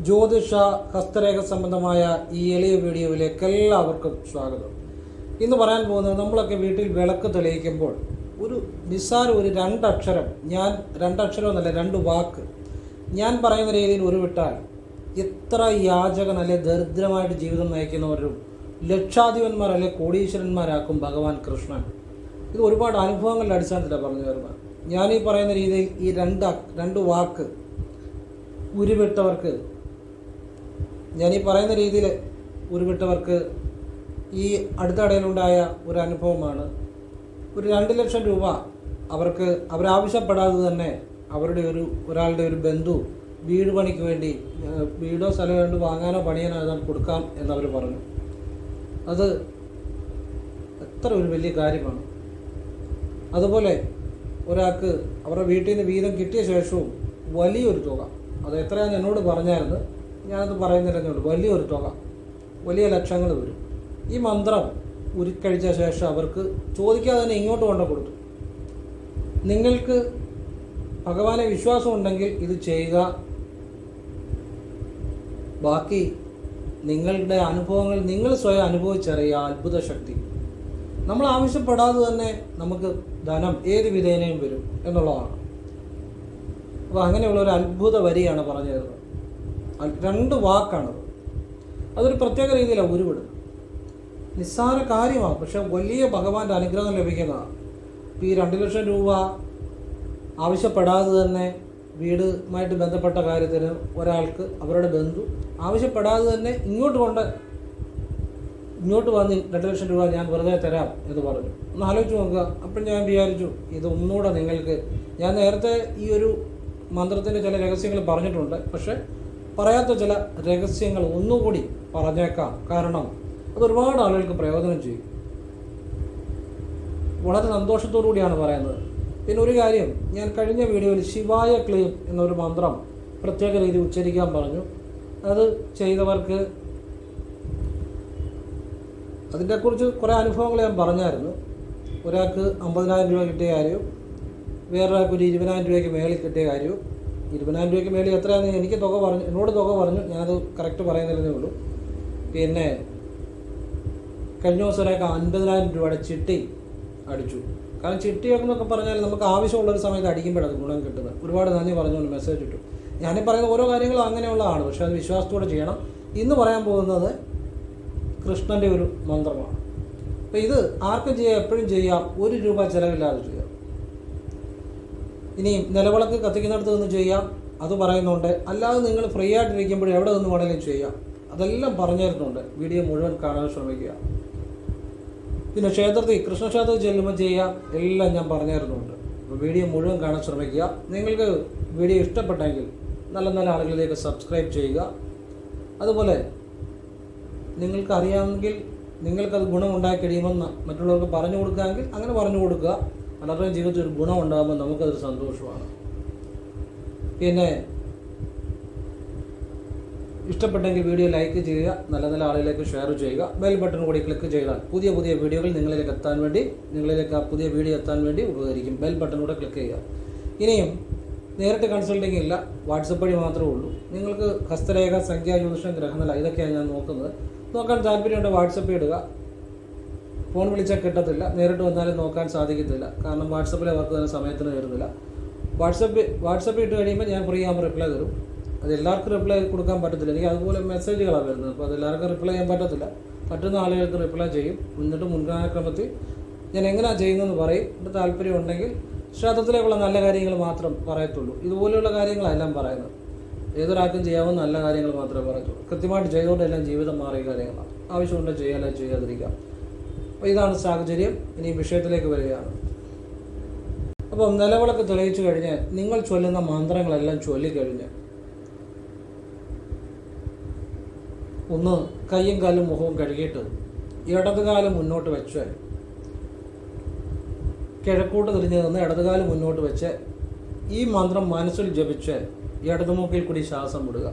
ജ്യോതിഷ ഹസ്തരേഖ സംബന്ധമായ ഈ എളിയ വീഡിയോയിലേക്ക് എല്ലാവർക്കും സ്വാഗതം. ഇന്ന് പറയാൻ പോകുന്നത്, നമ്മളൊക്കെ വീട്ടിൽ വിളക്ക് തെളിയിക്കുമ്പോൾ ഒരു ഒരു രണ്ടക്ഷരം, രണ്ടക്ഷരം എന്നല്ല, രണ്ട് വാക്ക് ഞാൻ പറയുന്ന രീതിയിൽ ഉരുവിട്ടാൽ എത്ര യാചകൻ അല്ലെ ദരിദ്രമായിട്ട് ജീവിതം നയിക്കുന്നവരും ലക്ഷാധിപന്മാർ അല്ലെ കോടീശ്വരന്മാരാക്കും ഭഗവാൻ കൃഷ്ണൻ. ഇത് ഒരുപാട് അനുഭവങ്ങളുടെ അടിസ്ഥാനത്തിലാണ് പറഞ്ഞു വരുന്നത്. ഞാനീ പറയുന്ന രീതിയിൽ ഈ രണ്ട് വാക്ക് ഉരുവിട്ടവർക്ക്, ഞാനീ പറയുന്ന രീതിയിൽ ഉരുവിട്ടവർക്ക് ഈ അടുത്തിടയിലുണ്ടായ ഒരു അനുഭവമാണ്. ഒരു 2 ലക്ഷം രൂപ അവരാവശ്യപ്പെടാതെ തന്നെ ഒരാളുടെ ഒരു ബന്ധു വീട് പണിക്ക് വേണ്ടി വീടോ സ്ഥലമോ വേണ്ടി വാങ്ങാനോ പണിയാനോ ഏതാണ്ട് കൊടുക്കാം എന്നവർ പറഞ്ഞു. അത് എത്ര ഒരു വലിയ കാര്യമാണ്. അതുപോലെ ഒരാൾക്ക് അവരുടെ വീട്ടിൽ നിന്ന് വീതം കിട്ടിയ ശേഷവും വലിയൊരു തുക, അത് എത്രയാണെന്ന് എന്നോട് പറഞ്ഞായിരുന്നു, ഞാനത് പറയുന്നില്ലെന്നുള്ളൂ, വലിയൊരു തുക, വലിയ ലക്ഷങ്ങൾ വരും. ഈ മന്ത്രം ഉരുക്കഴിച്ച ശേഷം അവർക്ക് ചോദിക്കാതെ തന്നെ ഇങ്ങോട്ട് കൊണ്ടു കൊടുത്തു. നിങ്ങൾക്ക് ഭഗവാനെ വിശ്വാസം ഉണ്ടെങ്കിൽ ഇത് ചെയ്യുക. ബാക്കി നിങ്ങളുടെ അനുഭവങ്ങൾ നിങ്ങൾ സ്വയം അനുഭവിച്ചറിയുക. അത്ഭുത ശക്തി. നമ്മൾ ആവശ്യപ്പെടാതെ തന്നെ നമുക്ക് ധനം ഏത് വിധേനയും വരും എന്നുള്ളതാണ്. അപ്പോൾ അങ്ങനെയുള്ള ഒരു അത്ഭുത വരിയാണ് പറഞ്ഞു തരുന്നത്. 2 വാക്കാണത്. അതൊരു പ്രത്യേക രീതിയിലാണ് ഉരുവിടുന്നത്. നിസ്സാര കാര്യമാണ്, പക്ഷെ വലിയ ഭഗവാന്റെ അനുഗ്രഹം ലഭിക്കുന്നതാണ്. ഇപ്പോൾ ഈ 2 ലക്ഷം രൂപ ആവശ്യപ്പെടാതെ തന്നെ വീടുമായിട്ട് ബന്ധപ്പെട്ട കാര്യത്തിന് ഒരാൾക്ക് അവരുടെ ബന്ധു ആവശ്യപ്പെടാതെ തന്നെ ഇങ്ങോട്ട് വന്ന് 2 ലക്ഷം രൂപ ഞാൻ വെറുതെ തരാം എന്ന് പറഞ്ഞു. ഒന്ന് ആലോചിച്ച് നോക്കുക. അപ്പം ഞാൻ വിചാരിച്ചു, ഇത് ഒന്നുകൂടെ നിങ്ങൾക്ക്, ഞാൻ നേരത്തെ ഈ ഒരു മന്ത്രത്തിൻ്റെ ചില രഹസ്യങ്ങൾ പറഞ്ഞിട്ടുണ്ട്, പക്ഷെ പറയാത്ത ചില രഹസ്യങ്ങൾ ഒന്നുകൂടി പറഞ്ഞേക്കാം. കാരണം അത് ഒരുപാട് ആളുകൾക്ക് പ്രയോജനം ചെയ്യും. വളരെ സന്തോഷത്തോടു കൂടിയാണ് പറയുന്നത്. പിന്നെ ഒരു കാര്യം, ഞാൻ കഴിഞ്ഞ വീഡിയോയിൽ ശിവായ ക്ലീം എന്നൊരു മന്ത്രം പ്രത്യേക രീതി ഉച്ചരിക്കാൻ പറഞ്ഞു. അത് ചെയ്തവർക്ക് അതിനെക്കുറിച്ച് കുറേ അനുഭവങ്ങൾ ഞാൻ പറഞ്ഞായിരുന്നു. ഒരാൾക്ക് 50,000 രൂപ കിട്ടിയ കാര്യവും വേറൊരാൾക്ക് ഒരു 20,000 രൂപയ്ക്ക് മേളിൽ കിട്ടിയ കാര്യവും. 20,000 രൂപയ്ക്ക് മേളിൽ എത്രയാണെന്ന് എനിക്ക് എന്നോട് തുക പറഞ്ഞു, ഞാനത് കറക്റ്റ് പറയുന്നില്ലെന്നേ ഉള്ളൂ. പിന്നെ കഴിഞ്ഞ ദിവസം ഒരാൾക്ക് 50,000 രൂപയുടെ ചിട്ടി അടിച്ചു. കാരണം ചിട്ടിയൊക്കെ പറഞ്ഞാൽ നമുക്ക് ആവശ്യമുള്ളൊരു സമയത്ത് അടിക്കുമ്പോഴത് ഗുണം കിട്ടുന്നത്. ഒരുപാട് നന്ദി പറഞ്ഞുകൊണ്ട് മെസ്സേജ് ഇട്ടു. ഞാനീ പറയുന്ന ഓരോ കാര്യങ്ങളും അങ്ങനെയുള്ളതാണ്, പക്ഷെ അത് വിശ്വാസത്തോടെ ചെയ്യണം. ഇന്ന് പറയാൻ പോകുന്നത് കൃഷ്ണൻ്റെ ഒരു മന്ത്രമാണ്. അപ്പോൾ ഇത് ആർക്കും ചെയ്യാം, എപ്പോഴും ചെയ്യാം, 1 രൂപ ചിലവില്ലാതെ ചെയ്യാം. ഇനിയും നിലവിളക്ക് കത്തിക്കുന്നിടത്ത് നിന്ന് ചെയ്യാം, അത് പറയുന്നുണ്ട്. അല്ലാതെ നിങ്ങൾ ഫ്രീ ആയിട്ടിരിക്കുമ്പോൾ എവിടെ നിന്ന് വേണമെങ്കിലും ചെയ്യാം. അതെല്ലാം പറഞ്ഞു തരുന്നുണ്ട്. വീഡിയോ മുഴുവൻ കാണാൻ ശ്രമിക്കുക. പിന്നെ കൃഷ്ണക്ഷേത്രത്തിൽ ചെല്ലുമ്പോൾ ചെയ്യാം, എല്ലാം ഞാൻ പറഞ്ഞു തരുന്നുണ്ട്. അപ്പോൾ വീഡിയോ മുഴുവൻ കാണാൻ ശ്രമിക്കുക. നിങ്ങൾക്ക് വീഡിയോ ഇഷ്ടപ്പെട്ടെങ്കിൽ നല്ല ആളുകളിലേക്ക് സബ്സ്ക്രൈബ് ചെയ്യുക. അതുപോലെ നിങ്ങൾക്കറിയാമെങ്കിൽ നിങ്ങൾക്കത് ഗുണമുണ്ടാക്കി കഴിയുമെന്ന് മറ്റുള്ളവർക്ക് പറഞ്ഞു കൊടുക്കാമെങ്കിൽ അങ്ങനെ പറഞ്ഞു കൊടുക്കുക. പലരുടെയും ജീവിതത്തിൽ ഒരു ഗുണം ഉണ്ടാകുമ്പോൾ നമുക്കതൊരു സന്തോഷമാണ്. പിന്നെ ഇഷ്ടപ്പെട്ടെങ്കിൽ വീഡിയോ ലൈക്ക് ചെയ്യുക, നല്ല ആളുകളിലേക്ക് ഷെയർ ചെയ്യുക. ബെൽ ബട്ടൺ കൂടി ക്ലിക്ക് ചെയ്താൽ പുതിയ വീഡിയോകൾ നിങ്ങളിലേക്ക് ആ പുതിയ വീഡിയോ എത്താൻ വേണ്ടി ഉപകരിക്കും. ബെൽ ബട്ടൺ കൂടെ ക്ലിക്ക് ചെയ്യുക. ഇനിയും നേരിട്ട് കൺസൾട്ടിങ് ഇല്ല, വാട്സപ്പ് വഴി മാത്രമേ ഉള്ളൂ. നിങ്ങൾക്ക് ഹസ്തരേഖ, സംഖ്യാ ജ്യോതിഷം, ഗ്രഹനില ഇതൊക്കെയാണ് ഞാൻ നോക്കുന്നത്. നോക്കാൻ താല്പര്യമുണ്ട് വാട്സപ്പിൽ ഇടുക. ഫോൺ വിളിച്ചാൽ കിട്ടത്തില്ല, നേരിട്ട് വന്നാലും നോക്കാൻ സാധിക്കത്തില്ല. കാരണം വാട്സപ്പിലെ വർക്ക് തന്നെ സമയത്തിന് വരുന്നില്ല. വാട്സപ്പിൽ ഇട്ട് കഴിയുമ്പോൾ ഞാൻ ഫ്രീ ആകുമ്പോൾ റിപ്ലൈ തരും. അത് എല്ലാവർക്കും റിപ്ലൈ കൊടുക്കാൻ പറ്റത്തില്ല. എനിക്ക് അതുപോലെ മെസ്സേജുകളാണ് വരുന്നത്. അപ്പോൾ അതെല്ലാവർക്കും റിപ്ലൈ ചെയ്യാൻ പറ്റത്തില്ല. പറ്റുന്ന ആളുകൾക്ക് റിപ്ലൈ ചെയ്യും. എന്നിട്ട് മുൻഗണനാക്രമത്തിൽ ഞാൻ എങ്ങനെയാണ് ചെയ്യുന്നതെന്ന് പറയും. എൻ്റെ താല്പര്യം ഉണ്ടെങ്കിൽ ക്ഷേത്രത്തിലേക്കുള്ള നല്ല കാര്യങ്ങൾ മാത്രം പറയത്തുള്ളൂ. ഇതുപോലെയുള്ള കാര്യങ്ങളെല്ലാം പറയുന്നത്. ഏതൊരാൾക്കും ചെയ്യാവുന്ന നല്ല കാര്യങ്ങൾ മാത്രമേ പറയത്തുള്ളൂ. കൃത്യമായിട്ട് ചെയ്തുകൊണ്ടെല്ലാം ജീവിതം മാറിയ കാര്യങ്ങളാണ്. ആവശ്യമുണ്ട് ചെയ്യാനോ ചെയ്യാതിരിക്കാം. അപ്പോൾ ഇതാണ് സാഹചര്യം. ഇനി വിഷയത്തിലേക്ക് വരികയാണ്. അപ്പം നിലവിളക്ക് തെളിയിച്ചു കഴിഞ്ഞ് നിങ്ങൾ ചൊല്ലുന്ന മന്ത്രങ്ങളെല്ലാം ചൊല്ലിക്കഴിഞ്ഞ് ഒന്ന് കയ്യും കാലും മുഖവും കഴുകിയിട്ട് ഇടതുകാലം മുന്നോട്ട് വെച്ച് കിഴക്കോട്ട് തിരിഞ്ഞ് നിന്ന് ഇടതുകാലം മുന്നോട്ട് വെച്ച് ഈ മന്ത്രം മനസ്സിൽ ജപിച്ച് ഇടതുമൂക്കിൽ കൂടി ശ്വാസം വിടുക.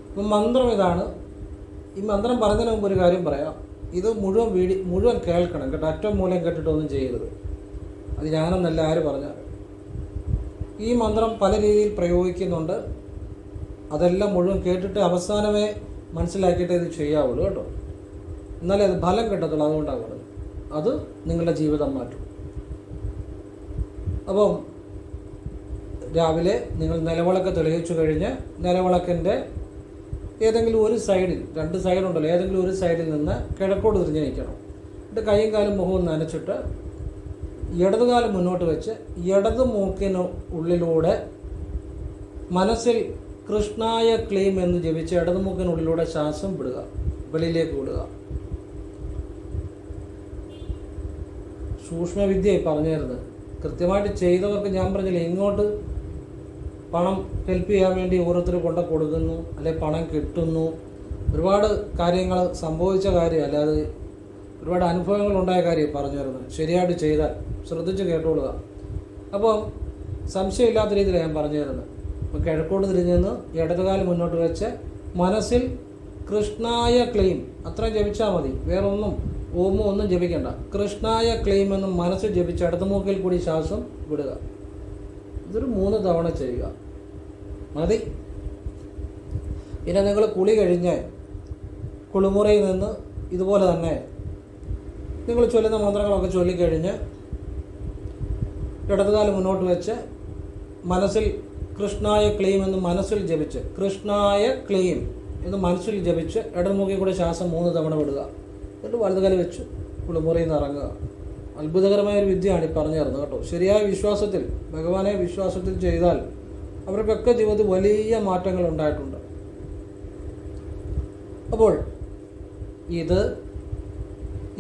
അപ്പം മന്ത്രം ഇതാണ്. ഈ മന്ത്രം പറഞ്ഞതിന് മുമ്പ് ഒരു കാര്യം പറയാം. ഇത് മുഴുവൻ കേൾക്കണം കേട്ടോ. അറ്റം മൂലം കേട്ടിട്ടൊന്നും ചെയ്യരുത്. അത് ഞാനെന്നല്ല ആര് പറഞ്ഞാൽ. ഈ മന്ത്രം പല രീതിയിൽ പ്രയോഗിക്കുന്നുണ്ട്. അതെല്ലാം മുഴുവൻ കേട്ടിട്ട് അവസാനമേ മനസ്സിലാക്കിയിട്ട് ഇത് ചെയ്യാവുള്ളൂ കേട്ടോ. എന്നാലേ അത് ഫലം കിട്ടത്തുള്ളൂ. അതുകൊണ്ടാണ് പറഞ്ഞത്. അത് നിങ്ങളുടെ ജീവിതം മാറ്റും. അപ്പം രാവിലെ നിങ്ങൾ നിലവിളക്ക് തെളിയിച്ചു കഴിഞ്ഞ് നിലവിളക്കിൻ്റെ ഏതെങ്കിലും ഒരു സൈഡിൽ, 2 സൈഡുണ്ടല്ലോ, ഏതെങ്കിലും ഒരു സൈഡിൽ നിന്ന് കിഴക്കോട്ട് തിരിഞ്ഞ് നിൽക്കണം. എന്നിട്ട് കൈയും കാലും മുഖവും നനച്ചിട്ട് ഇടതുകാലം മുന്നോട്ട് വെച്ച് ഇടത് മൂക്കിന് ഉള്ളിലൂടെ മനസ്സിൽ കൃഷ്ണായ ക്ലീം എന്ന് ജപിച്ച് ഇടത് മൂക്കിനുള്ളിലൂടെ ശ്വാസം വിടുക, വെളിയിലേക്ക് വിടുക. സൂക്ഷ്മവിദ്യയായി പറഞ്ഞു തരുന്നത്. കൃത്യമായിട്ട് ചെയ്തവർക്ക് ഞാൻ പറഞ്ഞില്ല, ഇങ്ങോട്ട് പണം ഹെൽപ്പ് ചെയ്യാൻ വേണ്ടി ഓരോരുത്തർ കൊടുക്കുന്നു, അല്ലെ പണം കിട്ടുന്നു, ഒരുപാട് കാര്യങ്ങൾ സംഭവിച്ച കാര്യം, അല്ലാതെ ഒരുപാട് അനുഭവങ്ങളുണ്ടായ കാര്യം പറഞ്ഞു തരുന്നത്. ശരിയായിട്ട് ചെയ്താൽ ശ്രദ്ധിച്ച് കേട്ടോളുക. അപ്പം സംശയമില്ലാത്ത രീതിയിലാണ് ഞാൻ പറഞ്ഞു തരുന്നത്. അപ്പോൾ കിഴക്കോട്ട് തിരിഞ്ഞെന്ന് ഇടതുകാലം മുന്നോട്ട് വെച്ച് മനസ്സിൽ കൃഷ്ണായ ക്ലെയിം അത്രയും ജപിച്ചാൽ മതി. വേറെ ഒന്നും ഓമോ ഒന്നും ജപിക്കേണ്ട. കൃഷ്ണായ ക്ലെയിം എന്ന് മനസ്സിൽ ജപിച്ച് ഇടതുമൂക്കിൽ കൂടി ശ്വാസം വിടുക. ഇതൊരു 3 തവണ ചെയ്യുക മതി. പിന്നെ നിങ്ങൾ കുളി കഴിഞ്ഞ് കുളിമുറിയിൽ നിന്ന് ഇതുപോലെ തന്നെ നിങ്ങൾ ചൊല്ലുന്ന മന്ത്രങ്ങളൊക്കെ ചൊല്ലിക്കഴിഞ്ഞ് ഇടതുകാലം മുന്നോട്ട് വെച്ച് മനസ്സിൽ കൃഷ്ണായ ക്ലെയിം എന്ന് മനസ്സിൽ ജപിച്ച്, കൃഷ്ണായ ക്ലെയിം എന്ന് മനസ്സിൽ ജപിച്ച് ഇടതുമൂക്കിൽ കൂടെ ശ്വാസം 3 തവണ വിടുക. എന്നിട്ട് വലതുകാലം വെച്ച് കുളിമുറിയിൽ നിന്ന് ഇറങ്ങുക. അത്ഭുതകരമായൊരു വിദ്യയാണ് ഈ പറഞ്ഞു തരുന്നത് കേട്ടോ. ശരിയായ വിശ്വാസത്തിൽ, ഭഗവാനെ വിശ്വാസത്തിൽ ചെയ്താൽ അവർക്കൊക്കെ ജീവിതത്തിൽ വലിയ മാറ്റങ്ങൾ ഉണ്ടായിട്ടുണ്ട്. അപ്പോൾ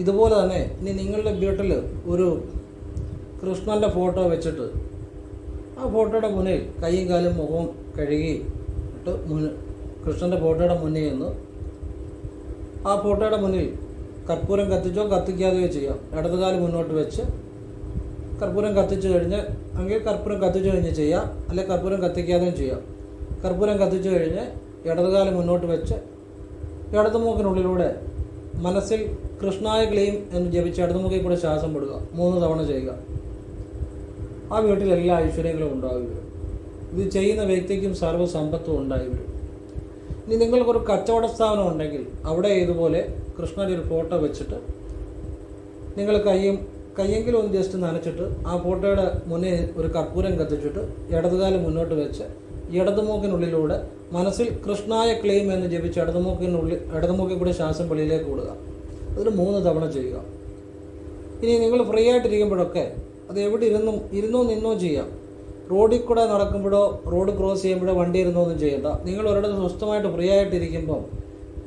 ഇതുപോലെ തന്നെ ഇനി നിങ്ങളുടെ വീട്ടിൽ ഒരു കൃഷ്ണൻ്റെ ഫോട്ടോ വെച്ചിട്ട് ആ ഫോട്ടോയുടെ മുന്നിൽ കൈയും കാലും മുഖവും കഴുകി ഇട്ട് കൃഷ്ണൻ്റെ ഫോട്ടോയുടെ മുന്നിൽ നിന്ന് ആ ഫോട്ടോയുടെ മുന്നിൽ കർപ്പൂരം കത്തിച്ചോ കത്തിക്കാതെയോ ചെയ്യാം. ഇടതുകാലം മുന്നോട്ട് വെച്ച് കർപ്പൂരം കത്തിച്ചു കഴിഞ്ഞ്, അല്ലെങ്കിൽ കർപ്പൂരം കത്തിച്ചു കഴിഞ്ഞ് ചെയ്യാം, അല്ലെങ്കിൽ കർപ്പൂരം കത്തിക്കാതെയും ചെയ്യാം. കർപ്പൂരം കത്തിച്ചു കഴിഞ്ഞ് ഇടതുകാലം മുന്നോട്ട് വെച്ച് ഇടതുമൂക്കിനുള്ളിലൂടെ മനസ്സിൽ കൃഷ്ണായ ക്ലെയിം എന്ന് ജപിച്ച് ഇടതുമൂക്കിൽ കൂടെ ശ്വാസം വിടുക. 3 തവണ ചെയ്യുക. ആ വീട്ടിൽ എല്ലാ ഐശ്വര്യങ്ങളും ഉണ്ടായി വരും. ഇത് ചെയ്യുന്ന വ്യക്തിക്കും സർവ്വസമ്പത്തും ഉണ്ടായി വരും. ഇനി നിങ്ങൾക്കൊരു കച്ചവട സ്ഥാപനം ഉണ്ടെങ്കിൽ അവിടെ ഇതുപോലെ കൃഷ്ണൻ്റെ ഒരു ഫോട്ടോ വെച്ചിട്ട് നിങ്ങൾ കയ്യെങ്കിലും ഒന്ന് ജസ്റ്റ് നനച്ചിട്ട് ആ ഫോട്ടോയുടെ മുന്നിൽ ഒരു കർപ്പൂരം കത്തിച്ചിട്ട് ഇടതുകാലം മുന്നോട്ട് വെച്ച് ഇടതുമൂക്കിനുള്ളിലൂടെ മനസ്സിൽ കൃഷ്ണായ ക്ലെയിം എന്ന് ജപിച്ച് ഇടതുമൂക്കിൽ കൂടെ ശ്വാസം വെളിയിലേക്ക് വിടുക. അതിന് 3 തവണ ചെയ്യുക. ഇനി നിങ്ങൾ ഫ്രീ ആയിട്ടിരിക്കുമ്പോഴൊക്കെ അത് എവിടെ ഇരുന്നോ നിന്നോ ചെയ്യാം. റോഡിൽ കൂടെ നടക്കുമ്പോഴോ റോഡ് ക്രോസ് ചെയ്യുമ്പോഴോ വണ്ടി ഇരുന്നോ ഒന്നും ചെയ്യണ്ട. നിങ്ങൾ ഒരിടത്ത് സ്വസ്ഥമായിട്ട് ഫ്രീ ആയിട്ടിരിക്കുമ്പോൾ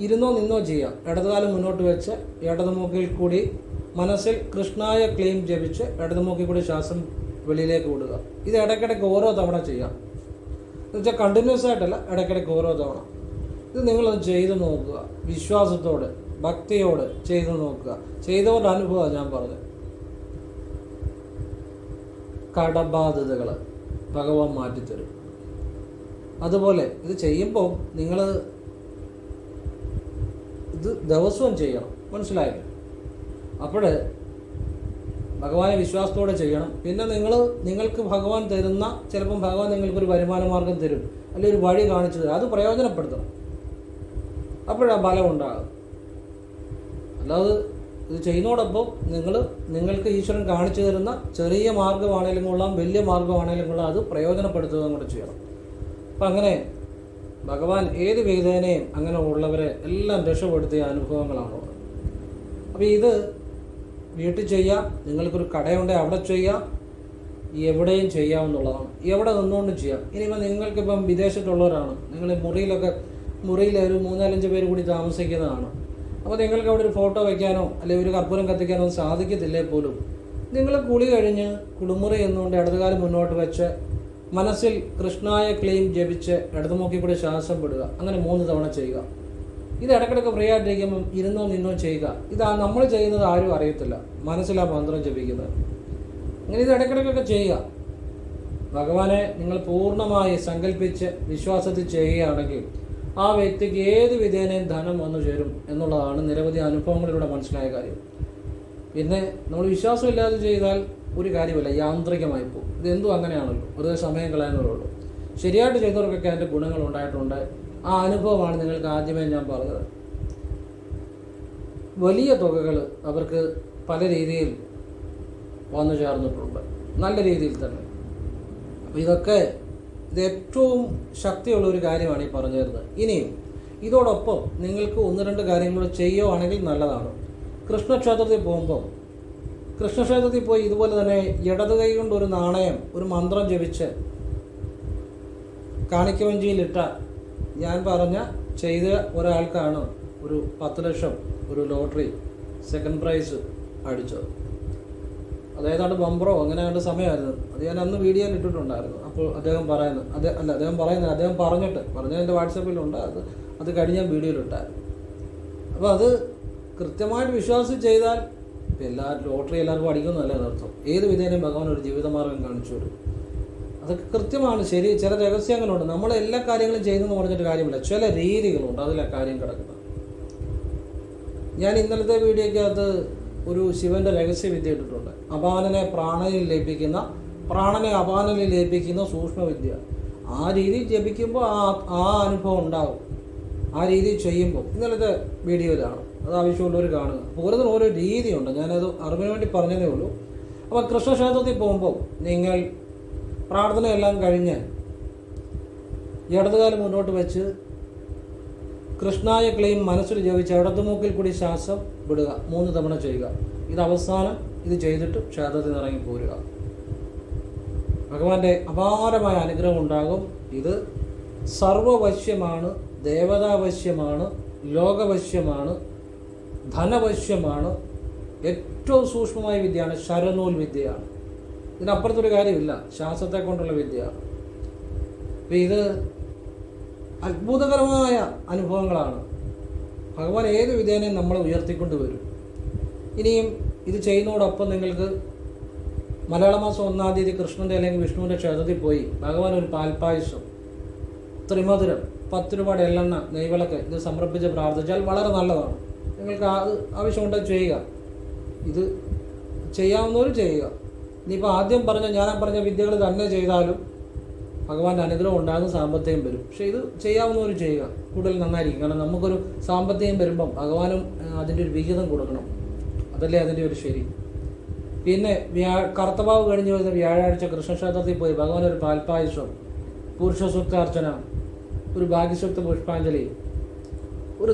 ഇരുന്നോ നിന്നോ ചെയ്യാം. ഇടതുകാലം മുന്നോട്ട് വെച്ച് ഇടതുമൂക്കിൽ കൂടി മനസ്സിൽ കൃഷ്ണായ ക്ലെയിം ജപിച്ച് ഇടതുമൂക്കിൽ കൂടി ശ്വാസം വെളിയിലേക്ക് വിടുക. ഇത് ഇടയ്ക്കിടയ്ക്ക് ഓരോ തവണ ചെയ്യാം. എന്നുവെച്ചാൽ കണ്ടിന്യൂസ് ആയിട്ടല്ല, ഇടയ്ക്കിടയ്ക്ക് ഓരോ തവണ. ഇത് നിങ്ങളത് ചെയ്ത് നോക്കുക. വിശ്വാസത്തോടെ ഭക്തിയോടെ ചെയ്ത് നോക്കുക. ചെയ്തവരുടെ അനുഭവമാണ് ഞാൻ പറഞ്ഞത്. കടബാധ്യതകൾ ഭഗവാൻ മാറ്റിത്തരും. അതുപോലെ ഇത് ചെയ്യുമ്പോൾ നിങ്ങൾ ഇത് ദിവസവും ചെയ്യണം. മനസ്സിലായില്ലേ? അപ്പോൾ ഭഗവാനെ വിശ്വാസത്തോടെ ചെയ്യണം. പിന്നെ നിങ്ങൾക്ക് ഭഗവാൻ തരുന്ന, ചിലപ്പം ഭഗവാൻ നിങ്ങൾക്കൊരു വരുമാന മാർഗം തരും, അല്ലെങ്കിൽ ഒരു വഴി കാണിച്ചു തരും. അത് പ്രയോജനപ്പെടുത്തണം. അപ്പോഴാ ബലം ഉണ്ടാകും. അല്ലാതെ ഇത് ചെയ്യുന്നതോടൊപ്പം നിങ്ങൾക്ക് ഈശ്വരൻ കാണിച്ചു തരുന്ന ചെറിയ മാർഗ്ഗമാണെങ്കിലും കൊള്ളാം, വലിയ മാർഗ്ഗമാണെങ്കിലും കൊള്ളാം, അത് പ്രയോജനപ്പെടുത്തുകയും കൂടെ ചെയ്യണം. അപ്പം അങ്ങനെ ഭഗവാൻ ഏത് വിധേനയും അങ്ങനെ ഉള്ളവരെ എല്ലാം രക്ഷപ്പെടുത്തിയ അനുഭവങ്ങളാണ്. അപ്പോൾ ഇത് വീട്ടിൽ ചെയ്യാം. നിങ്ങൾക്കൊരു കടയുണ്ടെങ്കിൽ അവിടെ ചെയ്യാം. എവിടെയും ചെയ്യാവുന്നതാണ്. എവിടെ നിന്നുകൊണ്ടും ചെയ്യാം. ഇനിയിപ്പോൾ നിങ്ങൾക്കിപ്പം വിദേശത്തുള്ളവരാണ്, നിങ്ങൾ മുറിയിൽ ഒരു 3-4 പേര് കൂടി താമസിക്കുന്നതാണ്. അപ്പോൾ നിങ്ങൾക്ക് അവിടെ ഒരു ഫോട്ടോ വയ്ക്കാനോ അല്ലെങ്കിൽ ഒരു കർപ്പൂരം കത്തിക്കാനോ സാധിക്കത്തില്ലേ പോലും, നിങ്ങൾ കുളി കഴിഞ്ഞ് കുളിമുറി എന്നുകൊണ്ട് ഇടതുകാലം മുന്നോട്ട് വെച്ച് മനസ്സിൽ കൃഷ്ണായ ക്ലെയിം ജപിച്ച് ഇടതുമൂക്കിൽ കൂടി ശ്വാസം വിടുക. അങ്ങനെ 3 തവണ ചെയ്യുക. ഇത് ഇടയ്ക്കിടയ്ക്ക് ഫ്രീ ആയിട്ടിരിക്കുമ്പം ഇരുന്നോ നിന്നോ ചെയ്യുക. ഇതാ നമ്മൾ ചെയ്യുന്നത് ആരും അറിയത്തില്ല. മനസ്സിലാ മന്ത്രം ജപിക്കുന്നത്. അങ്ങനെ ഇത് ഇടയ്ക്കിടയ്ക്കൊക്കെ ചെയ്യുക. ഭഗവാനെ നിങ്ങൾ പൂർണ്ണമായി സങ്കല്പിച്ച് വിശ്വാസത്തിൽ ചെയ്യുകയാണെങ്കിൽ ആ വ്യക്തിക്ക് ഏത് വിധേനയും ധനം വന്നു ചേരും എന്നുള്ളതാണ് നിരവധി അനുഭവങ്ങളിലൂടെ മനസ്സിലായ കാര്യം. പിന്നെ നമ്മൾ വിശ്വാസമില്ലാതെ ചെയ്താൽ ഒരു കാര്യമില്ല, യാന്ത്രികമായി പോകും. ഇതെന്തും അങ്ങനെയാണല്ലോ, വെറുതെ സമയം കളയാനുള്ളൂ. ശരിയായിട്ട് ചെയ്തവർക്കൊക്കെ അതിൻ്റെ ഗുണങ്ങൾ ഉണ്ടായിട്ടുണ്ട്. ആ അനുഭവമാണ് നിങ്ങൾക്ക് ആദ്യമേ ഞാൻ പറഞ്ഞത്. വലിയ തുകകൾ അവർക്ക് പല രീതിയിൽ വന്നു ചേർന്നിട്ടുണ്ട്, നല്ല രീതിയിൽ തന്നെ. അപ്പോൾ ഇത് ഏറ്റവും ശക്തിയുള്ള ഒരു കാര്യമാണ് ഈ പറഞ്ഞു തരുന്നത്. ഇനിയും ഇതോടൊപ്പം നിങ്ങൾക്ക് 1-2 കാര്യങ്ങൾ ചെയ്യുകയാണെങ്കിൽ നല്ലതാണ്. കൃഷ്ണക്ഷേത്രത്തിൽ പോകുമ്പോൾ, കൃഷ്ണക്ഷേത്രത്തിൽ പോയി ഇതുപോലെ തന്നെ ഇടത് കൈ കൊണ്ട് ഒരു നാണയം, ഒരു മന്ത്രം ജപിച്ച് കാണിക്കവഞ്ചിയിലിട്ട ഞാൻ പറഞ്ഞ ചെയ്ത ഒരാൾക്കാണ് ഒരു 10 ലക്ഷം ഒരു ലോട്ടറി സെക്കൻഡ് പ്രൈസ് അടിച്ചത്. അതേതാണ്ട് ബമ്പറോ അങ്ങനെ കണ്ട സമയമായിരുന്നു. അത് ഞാൻ അന്ന് വീഡിയോയിൽ ഇട്ടിട്ടുണ്ടായിരുന്നു. അപ്പോൾ അദ്ദേഹം പറഞ്ഞത് എൻ്റെ വാട്സാപ്പിലുണ്ട്. അത് കഴിഞ്ഞ വീഡിയോയിലിട്ടായിരുന്നു. അപ്പോൾ അത് കൃത്യമായിട്ട് വിശ്വാസം ചെയ്താൽ ലോട്ടറി എല്ലാവർക്കും അടിക്കുമെന്നല്ല അർത്ഥം. ഏത് വിധേനയും ഭഗവാൻ ഒരു ജീവിതമാർഗം കാണിച്ചു വരും. അതൊക്കെ കൃത്യമാണ്, ശരി. ചില രഹസ്യങ്ങളുണ്ട്. നമ്മൾ എല്ലാ കാര്യങ്ങളും ചെയ്യുന്നതെന്ന് പറഞ്ഞിട്ട് കാര്യമില്ല. ചില രീതികളുണ്ട്, അതിലെ കാര്യം കിടക്കുന്നത്. ഞാൻ ഇന്നലത്തെ വീഡിയോയ്ക്കകത്ത് ഒരു ശിവന്റെ രഹസ്യവിദ്യ ഇട്ടിട്ടുണ്ട്. അപാനനെ പ്രാണനിൽ ലയിപ്പിക്കുന്ന, പ്രാണനെ അപാനനിൽ ലയിപ്പിക്കുന്ന സൂക്ഷ്മവിദ്യ. ആ രീതി ജപിക്കുമ്പോൾ ആ അനുഭവം ഉണ്ടാകും. ആ രീതി ചെയ്യുമ്പോൾ ഇന്നലത്തെ വീഡിയോയിലാണ്. അത് ആവശ്യമുള്ളവർ കാണുക. ഓരോന്നിനും ഓരോ രീതിയുണ്ട്. ഞാനത് അറിവിന് വേണ്ടി പറഞ്ഞതേ ഉള്ളൂ. അപ്പോൾ കൃഷ്ണക്ഷേത്രത്തിൽ പോകുമ്പോൾ നിങ്ങൾ പ്രാർത്ഥനയെല്ലാം കഴിഞ്ഞ് ഇടതുകാലം മുന്നോട്ട് വെച്ച് കൃഷ്ണായ ക്ലെയിം മനസ്സിൽ ജപിച്ച് ഇടതുമൂക്കിൽ കൂടി ശ്വാസം വിടുക. 3 തവണ ചെയ്യുക. ഇത് അവസാനം ഇത് ചെയ്തിട്ട് ക്ഷേത്രത്തിൽ നിന്ന് ഇറങ്ങി പോരുക. ഭഗവാന്റെ അപാരമായ അനുഗ്രഹം ഉണ്ടാകും. ഇത് സർവവശ്യമാണ്, ദേവതാവശ്യമാണ്, ലോകവശ്യമാണ്, ധനവശ്യമാണ്. ഏറ്റവും സൂക്ഷ്മമായ വിദ്യയാണ്, ശരനൂൽ വിദ്യയാണ്. ഇതിനപ്പുറത്തൊരു കാര്യമില്ല. ശ്വാസത്തെ കൊണ്ടുള്ള വിദ്യയാണ്. അപ്പം ഇത് അത്ഭുതകരമായ അനുഭവങ്ങളാണ്. ഭഗവാൻ ഏത് വിധേനയും നമ്മളെ ഉയർത്തിക്കൊണ്ട് വരും. ഇനിയും ഇത് ചെയ്യുന്നതോടൊപ്പം നിങ്ങൾക്ക് മലയാള മാസം 1-ാം തീയതി കൃഷ്ണൻ്റെ അല്ലെങ്കിൽ വിഷ്ണുവിൻ്റെ ക്ഷേത്രത്തിൽ പോയി ഭഗവാൻ ഒരു പാൽപ്പായസം, ത്രിമധുരം, 10 രൂപയുടെ എള്ളെണ്ണ, നെയ്വിളക്ക് ഇത് സമർപ്പിച്ച് പ്രാർത്ഥിച്ചാൽ വളരെ നല്ലതാണ്. നിങ്ങൾക്ക് ആവശ്യമുണ്ടെങ്കിൽ ചെയ്യുക. ഇത് ചെയ്യാവുന്നവർ ചെയ്യുക. ഇനിയിപ്പോൾ ആദ്യം ഞാൻ പറഞ്ഞ വിദ്യകൾ തന്നെ ചെയ്താലും ഭഗവാന്റെ അനുഗ്രഹം ഉണ്ടാകുന്ന സാമ്പത്തികം വരും. പക്ഷേ ഇത് ചെയ്യാവുന്നവർ ചെയ്യുക, കൂടുതൽ നന്നായിരിക്കും. കാരണം നമുക്കൊരു സാമ്പത്തികം വരുമ്പം ഭഗവാനും അതിൻ്റെ ഒരു വിഹിതം കൊടുക്കണം. അതല്ലേ അതിൻ്റെ ഒരു ശരി. പിന്നെ കർത്തവാവ് കഴിഞ്ഞ് വരുന്ന വ്യാഴാഴ്ച കൃഷ്ണക്ഷേത്രത്തിൽ പോയി ഭഗവാൻ ഒരു പാൽപ്പായസം, പുരുഷ സൂക്താർച്ചന, ഒരു ഭാഗ്യസൂക്ത പുഷ്പാഞ്ജലി, ഒരു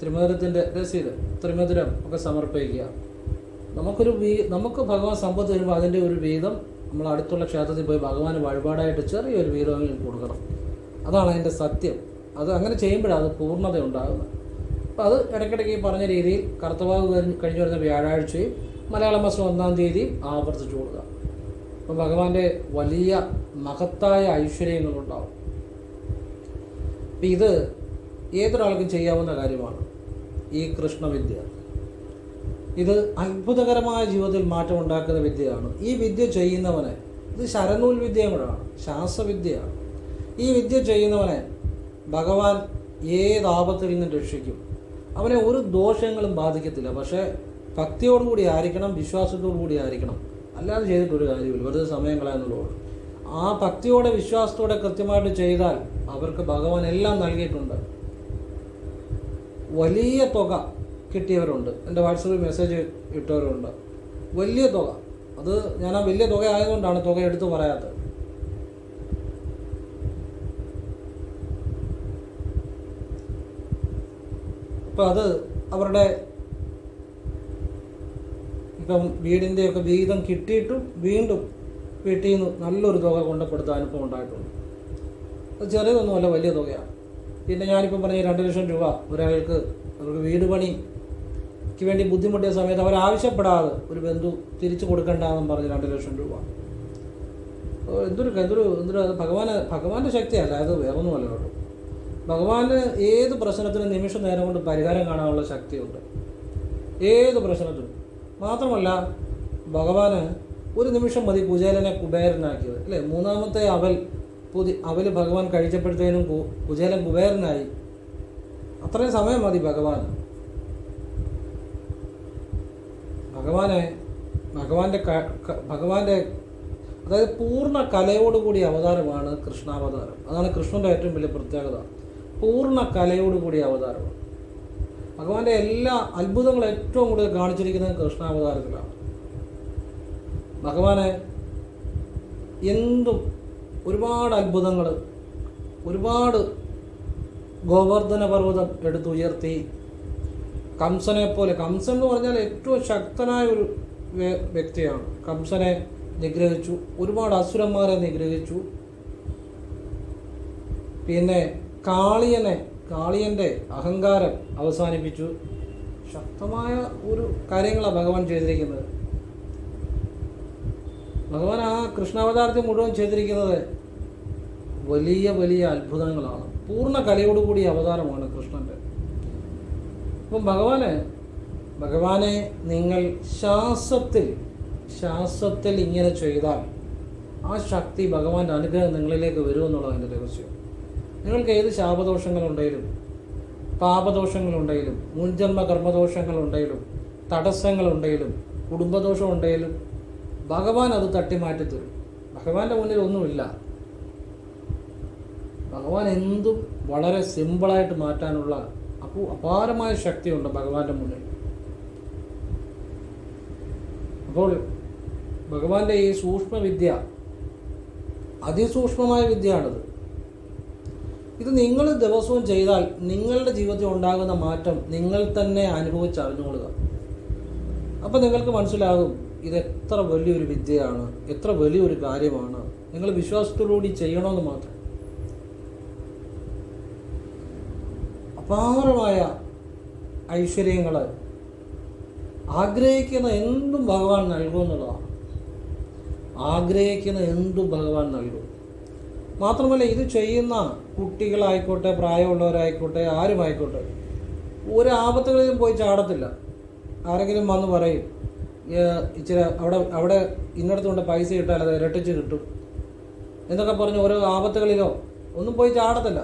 ത്രിമധുരത്തിൻ്റെ രസീത്, ത്രിമധുരം ഒക്കെ സമർപ്പിക്കുക. നമുക്ക് ഭഗവാൻ സമ്പത്ത് വരുമ്പോൾ അതിൻ്റെ ഒരു വീതം നമ്മൾ അടുത്തുള്ള ക്ഷേത്രത്തിൽ പോയി ഭഗവാന് വഴിപാടായിട്ട് ചെറിയൊരു വീതമെങ്കിലും കൊടുക്കണം. അതാണ് അതിൻ്റെ സത്യം. അത് അങ്ങനെ ചെയ്യുമ്പോഴാണ് അത് പൂർണ്ണത ഉണ്ടാകുന്നത്. അപ്പോൾ അത് ഇടയ്ക്കിടയ്ക്ക് ഈ പറഞ്ഞ രീതിയിൽ കർത്തവാവ് കഴിഞ്ഞ് വരുന്ന വ്യാഴാഴ്ചയും മലയാള മാസം 1-ാം തീയതിയും ആവർത്തിച്ചു കൊടുക്കുക. അപ്പം ഭഗവാന്റെ വലിയ മഹത്തായ ഐശ്വര്യങ്ങളുണ്ടാവും. അപ്പം ഇത് ഏതൊരാൾക്കും ചെയ്യാവുന്ന കാര്യമാണ് ഈ കൃഷ്ണവിദ്യ. ഇത് അത്ഭുതകരമായ ജീവിതത്തിൽ മാറ്റം ഉണ്ടാക്കുന്ന വിദ്യയാണ്. ഈ വിദ്യ ചെയ്യുന്നവനെ, ഇത് ശരനൂൽ വിദ്യയും കൂടെയാണ്, ശാസ്ത്രവിദ്യയാണ്. ഈ വിദ്യ ചെയ്യുന്നവനെ ഭഗവാൻ ഏതാപത്തിൽ നിന്നും രക്ഷിക്കും. അവനെ ഒരു ദോഷങ്ങളും ബാധിക്കത്തില്ല. പക്ഷേ ഭക്തിയോടുകൂടി ആയിരിക്കണം, വിശ്വാസത്തോടു കൂടി ആയിരിക്കണം. അല്ലാതെ ചെയ്തിട്ടൊരു കാര്യമില്ല, വെറുതെ സമയം കളയാന്നുള്ളൂ. ആ ഭക്തിയോടെ വിശ്വാസത്തോടെ കൃത്യമായിട്ട് ചെയ്താൽ അവർക്ക് ഭഗവാൻ എല്ലാം നൽകിയിട്ടുണ്ട്. വലിയ തുക കിട്ടിയവരുണ്ട്, എൻ്റെ വാട്സപ്പിൽ മെസ്സേജ് ഇട്ടവരുണ്ട്. വലിയ തുക. അത് ഞാൻ ആ വലിയ തുക ആയതുകൊണ്ടാണ് തുക എടുത്ത് പറയാത്തത്. അപ്പം അത് അവരുടെ ഇപ്പം വീടിൻ്റെയൊക്കെ വീതം കിട്ടിയിട്ടും വീണ്ടും വീട്ടിൽ നിന്ന് നല്ലൊരു തുക കൊണ്ടുകൊടുത്ത അനുഭവം ഉണ്ടായിട്ടുണ്ട്. അത് ചെറിയതൊന്നുമല്ല, വലിയ തുകയാണ്. പിന്നെ ഞാനിപ്പം പറഞ്ഞ 2 ലക്ഷം രൂപ ഒരാൾക്ക് അവർക്ക് വീട് പണിക്ക് വേണ്ടി ബുദ്ധിമുട്ടിയ സമയത്ത് അവരാവശ്യപ്പെടാതെ ഒരു ബന്ധു തിരിച്ചു കൊടുക്കണ്ടെന്നും പറഞ്ഞ് 2 ലക്ഷം രൂപ. എന്തൊരു ഭഗവാന്റെ ശക്തിയല്ല, അത് വേറൊന്നുമല്ല കേട്ടോ. ഭഗവാന് ഏത് പ്രശ്നത്തിനും നിമിഷ നേരം കൊണ്ട് പരിഹാരം കാണാനുള്ള ശക്തിയുണ്ട്, ഏത് പ്രശ്നത്തിനും. മാത്രമല്ല ഭഗവാന് ഒരു നിമിഷം മതി കുചേലനെ കുബേരനാക്കിയത്, അല്ലേ? 3-ാമത്തെ അവൽ ഭഗവാൻ കഴിച്ചപ്പോഴത്തേനും കുചേലൻ കുബേരനായി. അത്രയും സമയം മതി ഭഗവാന്റെ അതായത് പൂർണ്ണ കലയോടുകൂടിയ അവതാരമാണ് കൃഷ്ണാവതാരം. അതാണ് കൃഷ്ണൻ്റെ ഏറ്റവും വലിയ പ്രത്യേകത. പൂർണ്ണ കലയോടുകൂടിയ അവതാരമാണ്. ഭഗവാന്റെ എല്ലാ അത്ഭുതങ്ങളും ഏറ്റവും കൂടുതൽ കാണിച്ചിരിക്കുന്നത് കൃഷ്ണാവതാരത്തിലാണ്. ഭഗവാനെ എന്തും ഒരുപാട് അത്ഭുതങ്ങൾ, ഒരുപാട് ഗോവർദ്ധന പർവ്വതം എടുത്തുയർത്തി, കംസനെ പോലെ, കംസൻ എന്ന് പറഞ്ഞാൽ ഏറ്റവും ശക്തനായ ഒരു വ്യക്തിയാണ്. കംസനെ നിഗ്രഹിച്ചു, ഒരുപാട് അസുരന്മാരെ നിഗ്രഹിച്ചു. പിന്നെ കാളിയൻ്റെ അഹങ്കാരം അവസാനിപ്പിച്ചു. ശക്തമായ ഒരു കാര്യങ്ങളാണ് ഭഗവാൻ ചെയ്തിരിക്കുന്നത്. ഭഗവാൻ ആ കൃഷ്ണാവതാരത്തിൽ മുഴുവൻ ചെയ്തിരിക്കുന്നത് വലിയ വലിയ അത്ഭുതങ്ങളാണ്. പൂർണ്ണ കലയോടുകൂടിയ അവതാരമാണ് കൃഷ്ണൻ്റെ. അപ്പം ഭഗവാനെ നിങ്ങൾ ശാസ്ത്രത്തിൽ ഇങ്ങനെ ചെയ്താൽ ആ ശക്തി, ഭഗവാന്റെ അനുഗ്രഹം നിങ്ങളിലേക്ക് വരുമെന്നുള്ളതാണ് എൻ്റെ രഹസ്യം. നിങ്ങൾക്ക് ഏത് ശാപദോഷങ്ങളുണ്ടെങ്കിലും, പാപദോഷങ്ങളുണ്ടെങ്കിലും, മുൻജന്മ കർമ്മദോഷങ്ങളുണ്ടെങ്കിലും, തടസ്സങ്ങളുണ്ടെങ്കിലും, കുടുംബദോഷമുണ്ടെങ്കിലും ഭഗവാൻ അത് തട്ടിമാറ്റിത്തരും. ഭഗവാന്റെ മുന്നിൽ ഒന്നുമില്ല. ഭഗവാൻ എന്തും വളരെ സിമ്പിളായിട്ട് മാറ്റാനുള്ള അപാരമായ ശക്തിയുണ്ട് ഭഗവാന്റെ മുന്നിൽ. അപ്പോൾ ഭഗവാന്റെ ഈ സൂക്ഷ്മവിദ്യ, അതിസൂക്ഷ്മമായ വിദ്യയാണിത്. ഇത് നിങ്ങൾ ദിവസവും ചെയ്താൽ നിങ്ങളുടെ ജീവിതത്തിൽ ഉണ്ടാകുന്ന മാറ്റം നിങ്ങൾ തന്നെ അനുഭവിച്ചറിഞ്ഞുകൊള്ളുക. അപ്പോൾ നിങ്ങൾക്ക് മനസ്സിലാകും ഇത് എത്ര വലിയൊരു വിദ്യയാണ്, എത്ര വലിയൊരു കാര്യമാണ്. നിങ്ങൾ വിശ്വാസത്തോടുകൂടി ചെയ്യണമെന്ന് മാത്രം. അപാരമായ ഐശ്വര്യങ്ങൾ ആഗ്രഹിക്കുന്ന എന്തും ഭഗവാൻ നൽകുമെന്നുള്ളതാണ്. ആഗ്രഹിക്കുന്ന എന്തും ഭഗവാൻ നൽകും. മാത്രമല്ല, ഇത് ചെയ്യുന്ന കുട്ടികളായിക്കോട്ടെ, പ്രായമുള്ളവരായിക്കോട്ടെ, ആരുമായിക്കോട്ടെ, ഒരു ആപത്തുകളിലും പോയി ചാടത്തില്ല. ആരെങ്കിലും വന്ന് പറയും ഇച്ചിരി അവിടെ ഇന്നടത്തുകൊണ്ട് പൈസ ഇട്ടാൽ അത് ഇരട്ടിച്ച് കിട്ടും എന്നൊക്കെ പറഞ്ഞ് ഓരോ ആപത്തുകളിലോ ഒന്നും പോയി ചാടത്തില്ല.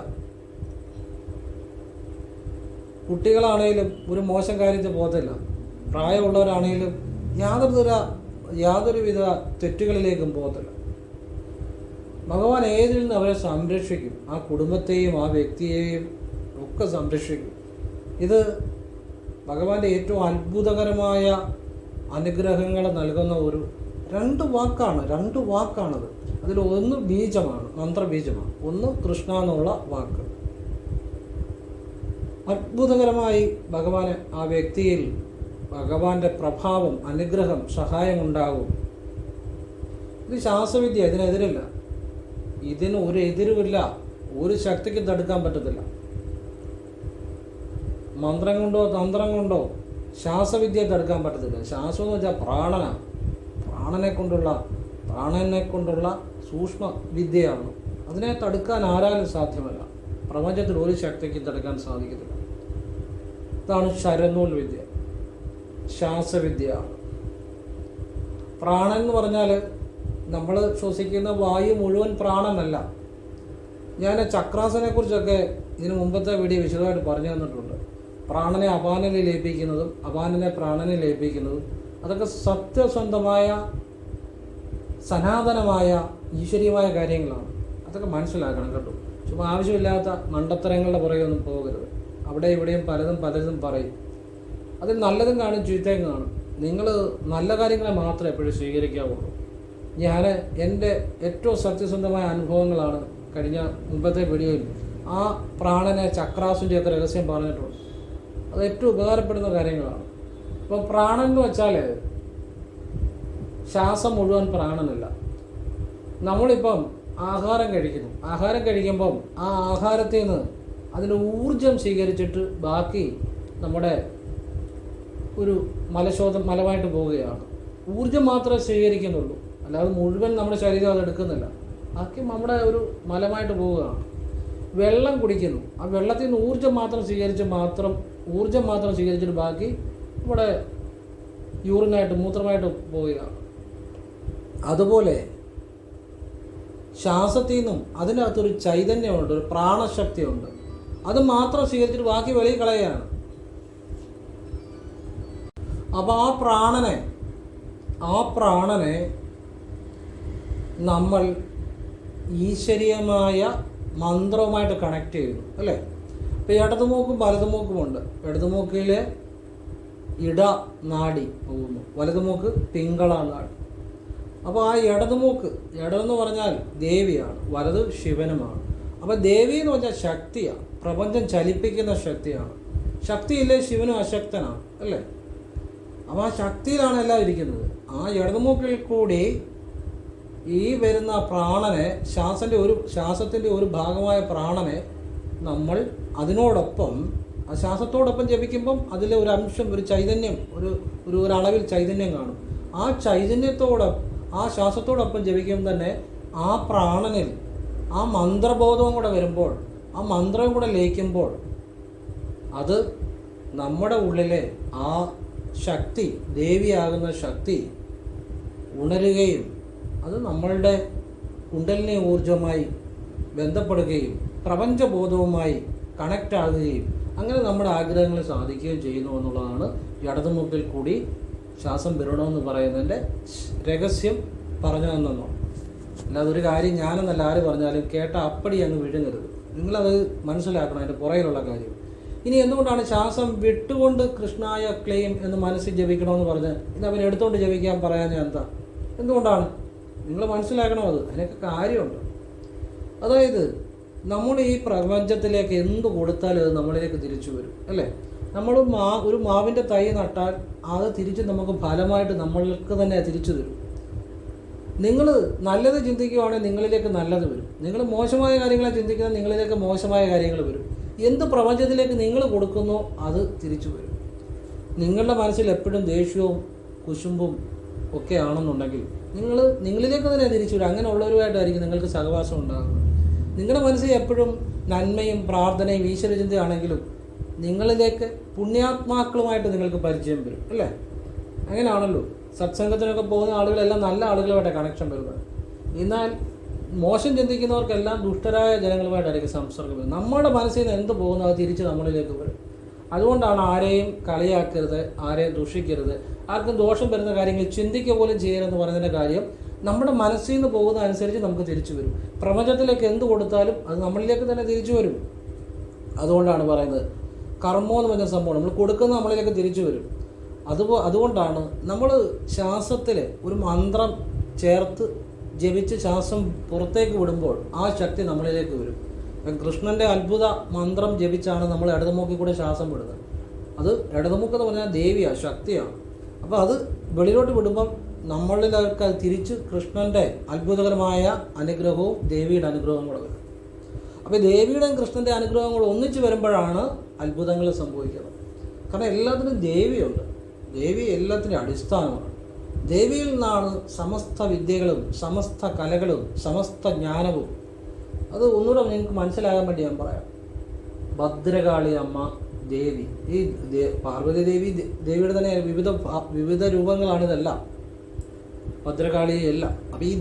കുട്ടികളാണേലും ഒരു മോശം കാര്യത്തിൽ പോകത്തില്ല. പ്രായമുള്ളവരാണേലും യാതൊരുവിധ തെറ്റുകളിലേക്കും പോകത്തില്ല. ഭഗവാൻ ഏതിൽ നിന്ന് അവരെ സംരക്ഷിക്കും. ആ കുടുംബത്തെയും ആ വ്യക്തിയെയും ഒക്കെ സംരക്ഷിക്കും. ഇത് ഭഗവാന്റെ ഏറ്റവും അത്ഭുതകരമായ അനുഗ്രഹങ്ങൾ നൽകുന്ന രണ്ട് വാക്കാണത്. അതിൽ ഒന്ന് ബീജമാണ്, മന്ത്രബീജമാണ്. ഒന്ന് കൃഷ്ണ എന്നുള്ള വാക്ക്. അത്ഭുതകരമായി ഭഗവാന് ആ വ്യക്തിയിൽ ഭഗവാന്റെ പ്രഭാവം, അനുഗ്രഹം, സഹായം ഉണ്ടാകും. ഇത് ശാസ്ത്രവിദ്യ, ഇതിനെതിരില്ല. ഇതിന് ഒരു എതിരുമില്ല. ഒരു ശക്തിക്ക് തടുക്കാൻ പറ്റത്തില്ല. മന്ത്രം കൊണ്ടോ തന്ത്രം കൊണ്ടോ ശാസ്ത്രവിദ്യയെ തടുക്കാൻ പറ്റത്തില്ല. ശാസ്ത്രം എന്ന് വെച്ചാൽ പ്രാണനെ കൊണ്ടുള്ള സൂക്ഷ്മ വിദ്യയാണ്. അതിനെ തടുക്കാൻ ആരാലും സാധ്യമല്ല. പ്രപഞ്ചത്തിൽ ഒരു ശക്തിക്ക് തടുക്കാൻ സാധിക്കത്തില്ല. ഇതാണ് ശരനൂൽ വിദ്യ, ശാസ്ത്രവിദ്യയാണ്. പ്രാണൻ എന്ന് പറഞ്ഞാൽ നമ്മൾ ശ്വസിക്കുന്ന വായു മുഴുവൻ പ്രാണനല്ല. ഞാൻ ചക്രാസനെ കുറിച്ചൊക്കെ ഇതിനു മുമ്പത്തെ വീഡിയോ വിശദമായിട്ട് പറഞ്ഞു തന്നിട്ടുണ്ട്. പ്രാണനെ അപാനനെ ലയിപ്പിക്കുന്നതും അപാനനെ പ്രാണനെ ലയിപ്പിക്കുന്നതും അതൊക്കെ സത്യസന്ധമായ, സനാതനമായ, ഈശ്വരീയമായ കാര്യങ്ങളാണ്. അതൊക്കെ മനസ്സിലാക്കണം കേട്ടോ. ചുമ്മാ ആവശ്യമില്ലാത്ത മണ്ടത്തരങ്ങളുടെ പുറകെയൊന്നും പോകരുത്. അവിടെ ഇവിടെയും പലതും പറയും. അതിൽ നല്ലതും കാണും, ചീത്തയും കാണും. നിങ്ങൾ നല്ല കാര്യങ്ങളെ മാത്രമേ എപ്പോഴും സ്വീകരിക്കാവുള്ളൂ. ഞാൻ എൻ്റെ ഏറ്റവും സത്യസന്ധമായ അനുഭവങ്ങളാണ് കഴിഞ്ഞ മുമ്പത്തെ വീഡിയോയിൽ ആ പ്രാണനെ ചക്രാസിൻ്റെയൊക്കെ രഹസ്യം പറഞ്ഞിട്ടുണ്ട്. അത് ഏറ്റവും ഉപകാരപ്പെടുന്ന കാര്യങ്ങളാണ്. ഇപ്പം പ്രാണൻ എന്ന് വെച്ചാൽ ശ്വാസം മുഴുവൻ പ്രാണനല്ല. നമ്മളിപ്പം ആഹാരം കഴിക്കുമ്പം ആ ആഹാരത്തിൽ നിന്ന് അതിൻ്റെ ഊർജം സ്വീകരിച്ചിട്ട് ബാക്കി നമ്മുടെ ഒരു മലമായിട്ട് പോവുകയാണ്. ഊർജം മാത്രമേ സ്വീകരിക്കുന്നുള്ളൂ, അല്ലാതെ മുഴുവൻ നമ്മുടെ ശരീരം അത് എടുക്കുന്നില്ല. ബാക്കി നമ്മുടെ ഒരു മലമായിട്ട് പോവുകയാണ്. വെള്ളം കുടിക്കുന്നു, ആ വെള്ളത്തിൽ നിന്ന് ഊർജം മാത്രം സ്വീകരിച്ചിട്ട് ബാക്കി നമ്മുടെ യൂറിനായിട്ട്, മൂത്രമായിട്ട് പോവുകയാണ്. അതുപോലെ ശ്വാസത്തിൽ നിന്നും അതിനകത്തൊരു ചൈതന്യമുണ്ട്, ഒരു പ്രാണശക്തിയുണ്ട്. അത് മാത്രം സ്വീകരിച്ചിട്ട് ബാക്കി വെളിയിൽ കളയുകയാണ്. അപ്പോൾ ആ പ്രാണനെ നമ്മൾ ഈശ്വരീയമായ മന്ത്രവുമായിട്ട് കണക്ട് ചെയ്യുന്നു, അല്ലേ? ഇപ്പോൾ ഇടതുമൂക്കും വലതുമൂക്കുമുണ്ട്. ഇടതുമൂക്കിലെ ഇട നാഡി പോകുന്നു, വലതുമൂക്ക് പിങ്കള നാഡി. അപ്പോൾ ആ ഇടതുമൂക്ക്, ഇടമെന്ന് പറഞ്ഞാൽ ദേവിയാണ്, വലത് ശിവനുമാണ്. അപ്പോൾ ദേവി എന്ന് പറഞ്ഞാൽ ശക്തിയാണ്, പ്രപഞ്ചം ചലിപ്പിക്കുന്ന ശക്തിയാണ്. ശക്തിയില്ലേ ശിവനും അശക്തനാണ് അല്ലേ? അപ്പോൾ ആ ശക്തിയിലാണ് എല്ലാം ഇരിക്കുന്നത്. ആ ഇടതുമൂക്കിൽ കൂടി ഈ വരുന്ന പ്രാണനെ, ശ്വാസത്തിൻ്റെ ഒരു ഭാഗമായ പ്രാണനെ നമ്മൾ അതിനോടൊപ്പം, ആ ശ്വാസത്തോടൊപ്പം ജപിക്കുമ്പം അതിലെ ഒരു അംശം, ഒരു ചൈതന്യം, ഒരു അളവിൽ ചൈതന്യം കാണും. ആ ചൈതന്യത്തോടൊപ്പം, ആ ശ്വാസത്തോടൊപ്പം ജപിക്കുമ്പോൾ തന്നെ ആ പ്രാണനിൽ ആ മന്ത്രബോധവും കൂടെ വരുമ്പോൾ, ആ മന്ത്രവും കൂടെ ലയിക്കുമ്പോൾ അത് നമ്മുടെ ഉള്ളിലെ ആ ശക്തി, ദേവിയാകുന്ന ശക്തി ഉണരുകയും അത് നമ്മളുടെ കുണ്ടലിനി ഊർജവുമായി ബന്ധപ്പെടുകയും പ്രപഞ്ചബോധവുമായി കണക്റ്റ് ആകുകയും അങ്ങനെ നമ്മുടെ ആഗ്രഹങ്ങൾ സാധിക്കുകയും ചെയ്യുന്നു എന്നുള്ളതാണ് ഇടതുമുക്കിൽ കൂടി ശ്വാസം വിടണമെന്ന് പറയുന്നതിൻ്റെ രഹസ്യം പറഞ്ഞു തന്നെന്നോ. അല്ലാതെ ഒരു കാര്യം ഞാനെന്നല്ല ആര് പറഞ്ഞാലും കേട്ട അപ്പടി അങ്ങ് വിഴുങ്ങരുത്. നിങ്ങളത് മനസ്സിലാക്കണം, അതിൻ്റെ പുറകിലുള്ള കാര്യം. ഇനി എന്തുകൊണ്ടാണ് ശ്വാസം വിട്ടുകൊണ്ട് കൃഷ്ണായ ക്ലെയിം എന്ന് മനസ്സിൽ ജപിക്കണമെന്ന് പറഞ്ഞ് ഇത് അവൻ എടുത്തുകൊണ്ട് ജപിക്കാൻ പറയാൻ ഞാൻ എന്താ? എന്തുകൊണ്ടാണ്? നിങ്ങൾ മനസ്സിലാക്കണം അത്. അതിനൊക്കെ കാര്യമുണ്ട്. അതായത് നമ്മൾ ഈ പ്രപഞ്ചത്തിലേക്ക് എന്ത് കൊടുത്താലും അത് നമ്മളിലേക്ക് തിരിച്ചു വരും അല്ലേ? നമ്മൾ ഒരു മാവിൻ്റെ തൈ നട്ടാൽ അത് തിരിച്ച് നമുക്ക് ഫലമായിട്ട് നമ്മൾക്ക് തന്നെ തിരിച്ചു തരും. നിങ്ങൾ നല്ലത് ചിന്തിക്കുകയാണെങ്കിൽ നിങ്ങളിലേക്ക് നല്ലത് വരും. നിങ്ങൾ മോശമായ കാര്യങ്ങളെ ചിന്തിക്കുന്ന നിങ്ങളിലേക്ക് മോശമായ കാര്യങ്ങൾ വരും. എന്ത് പ്രപഞ്ചത്തിലേക്ക് നിങ്ങൾ കൊടുക്കുന്നോ അത് തിരിച്ചു വരും. നിങ്ങളുടെ മനസ്സിൽ എപ്പോഴും ദേഷ്യവും കുശുമ്പും ഒക്കെ ആണെന്നുണ്ടെങ്കിൽ നിങ്ങളിലേക്ക് തന്നെ തിരിച്ചു വരും. അങ്ങനെ ഉള്ളവരുമായിട്ടായിരിക്കും നിങ്ങൾക്ക് സഹവാസം ഉണ്ടാകുന്നത്. നിങ്ങളുടെ മനസ്സിൽ എപ്പോഴും നന്മയും പ്രാർത്ഥനയും ഈശ്വരചിന്തയാണെങ്കിലും നിങ്ങളിലേക്ക് പുണ്യാത്മാക്കളുമായിട്ട് നിങ്ങൾക്ക് പരിചയം വരും അല്ലേ? അങ്ങനെയാണല്ലോ. സത്സംഗത്തിനൊക്കെ പോകുന്ന ആളുകളെല്ലാം നല്ല ആളുകളുമായിട്ട് കണക്ഷൻ വരുന്നത്. എന്നാൽ മോശം ചിന്തിക്കുന്നവർക്കെല്ലാം ദുഷ്ടരായ ജനങ്ങളുമായിട്ടായിരിക്കും സംസർഗം വരുന്നത്. നമ്മുടെ മനസ്സിൽ നിന്ന് എന്ത് പോകുന്നു അത് തിരിച്ച് നമ്മളിലേക്ക് വരും. അതുകൊണ്ടാണ് ആരെയും കളിയാക്കരുത്, ആരെയും ദുഷിക്കരുത്, ആർക്കും ദോഷം വരുന്ന കാര്യങ്ങൾ ചിന്തിക്കുക പോലും ചെയ്യരുതെന്ന് പറയുന്നതിൻ്റെ കാര്യം നമ്മുടെ മനസ്സിൽ നിന്ന് പോകുന്ന അനുസരിച്ച് നമുക്ക് തിരിച്ചു വരും. പ്രപഞ്ചത്തിലേക്ക് എന്ത് കൊടുത്താലും അത് നമ്മളിലേക്ക് തന്നെ തിരിച്ചു വരും. അതുകൊണ്ടാണ് പറയുന്നത് കർമ്മം എന്ന് പറഞ്ഞ സംഭവം നമ്മൾ കൊടുക്കുന്ന നമ്മളിലേക്ക് തിരിച്ചു വരും. അതുകൊണ്ടാണ് നമ്മൾ ശ്വാസത്തിൽ ഒരു മന്ത്രം ചേർത്ത് ജപിച്ച് ശ്വാസം പുറത്തേക്ക് വിടുമ്പോൾ ആ ശക്തി നമ്മളിലേക്ക് വരും. കൃഷ്ണൻ്റെ അത്ഭുത മന്ത്രം ജപിച്ചാണ് നമ്മൾ ഇടതുമൂക്കിൽ കൂടെ ശ്വാസം വിടുന്നത്. അത് ഇടതുമുക്ക് എന്ന് പറഞ്ഞാൽ ദേവിയാണ്, ശക്തിയാണ്. അപ്പോൾ അത് വെളിയിലോട്ട് വിടുമ്പം നമ്മളിലേക്ക് അത് തിരിച്ച് കൃഷ്ണൻ്റെ അത്ഭുതകരമായ അനുഗ്രഹവും ദേവിയുടെ അനുഗ്രഹവും കൂടെ വരും. അപ്പോൾ ദേവിയുടെയും കൃഷ്ണൻ്റെ അനുഗ്രഹം കൂടെ ഒന്നിച്ച് വരുമ്പോഴാണ് അത്ഭുതങ്ങൾ സംഭവിക്കുന്നത്. കാരണം എല്ലാത്തിനും ദേവിയുണ്ട്. ദേവി എല്ലാത്തിൻ്റെ അടിസ്ഥാനമാണ്. ദേവിയിൽ നിന്നാണ് സമസ്ത വിദ്യകളും സമസ്ത കലകളും സമസ്ത ജ്ഞാനവും. അത് ഒന്നുകൂടെ നിങ്ങൾക്ക് മനസ്സിലാകാൻ വേണ്ടി ഞാൻ പറയാം. ഭദ്രകാളി അമ്മ ദേവി, ഈ പാർവതി ദേവി ദേവിയുടെ തന്നെ വിവിധ രൂപങ്ങളാണിതെല്ലാം, ഭദ്രകാളിയല്ല. അപ്പോൾ ഈ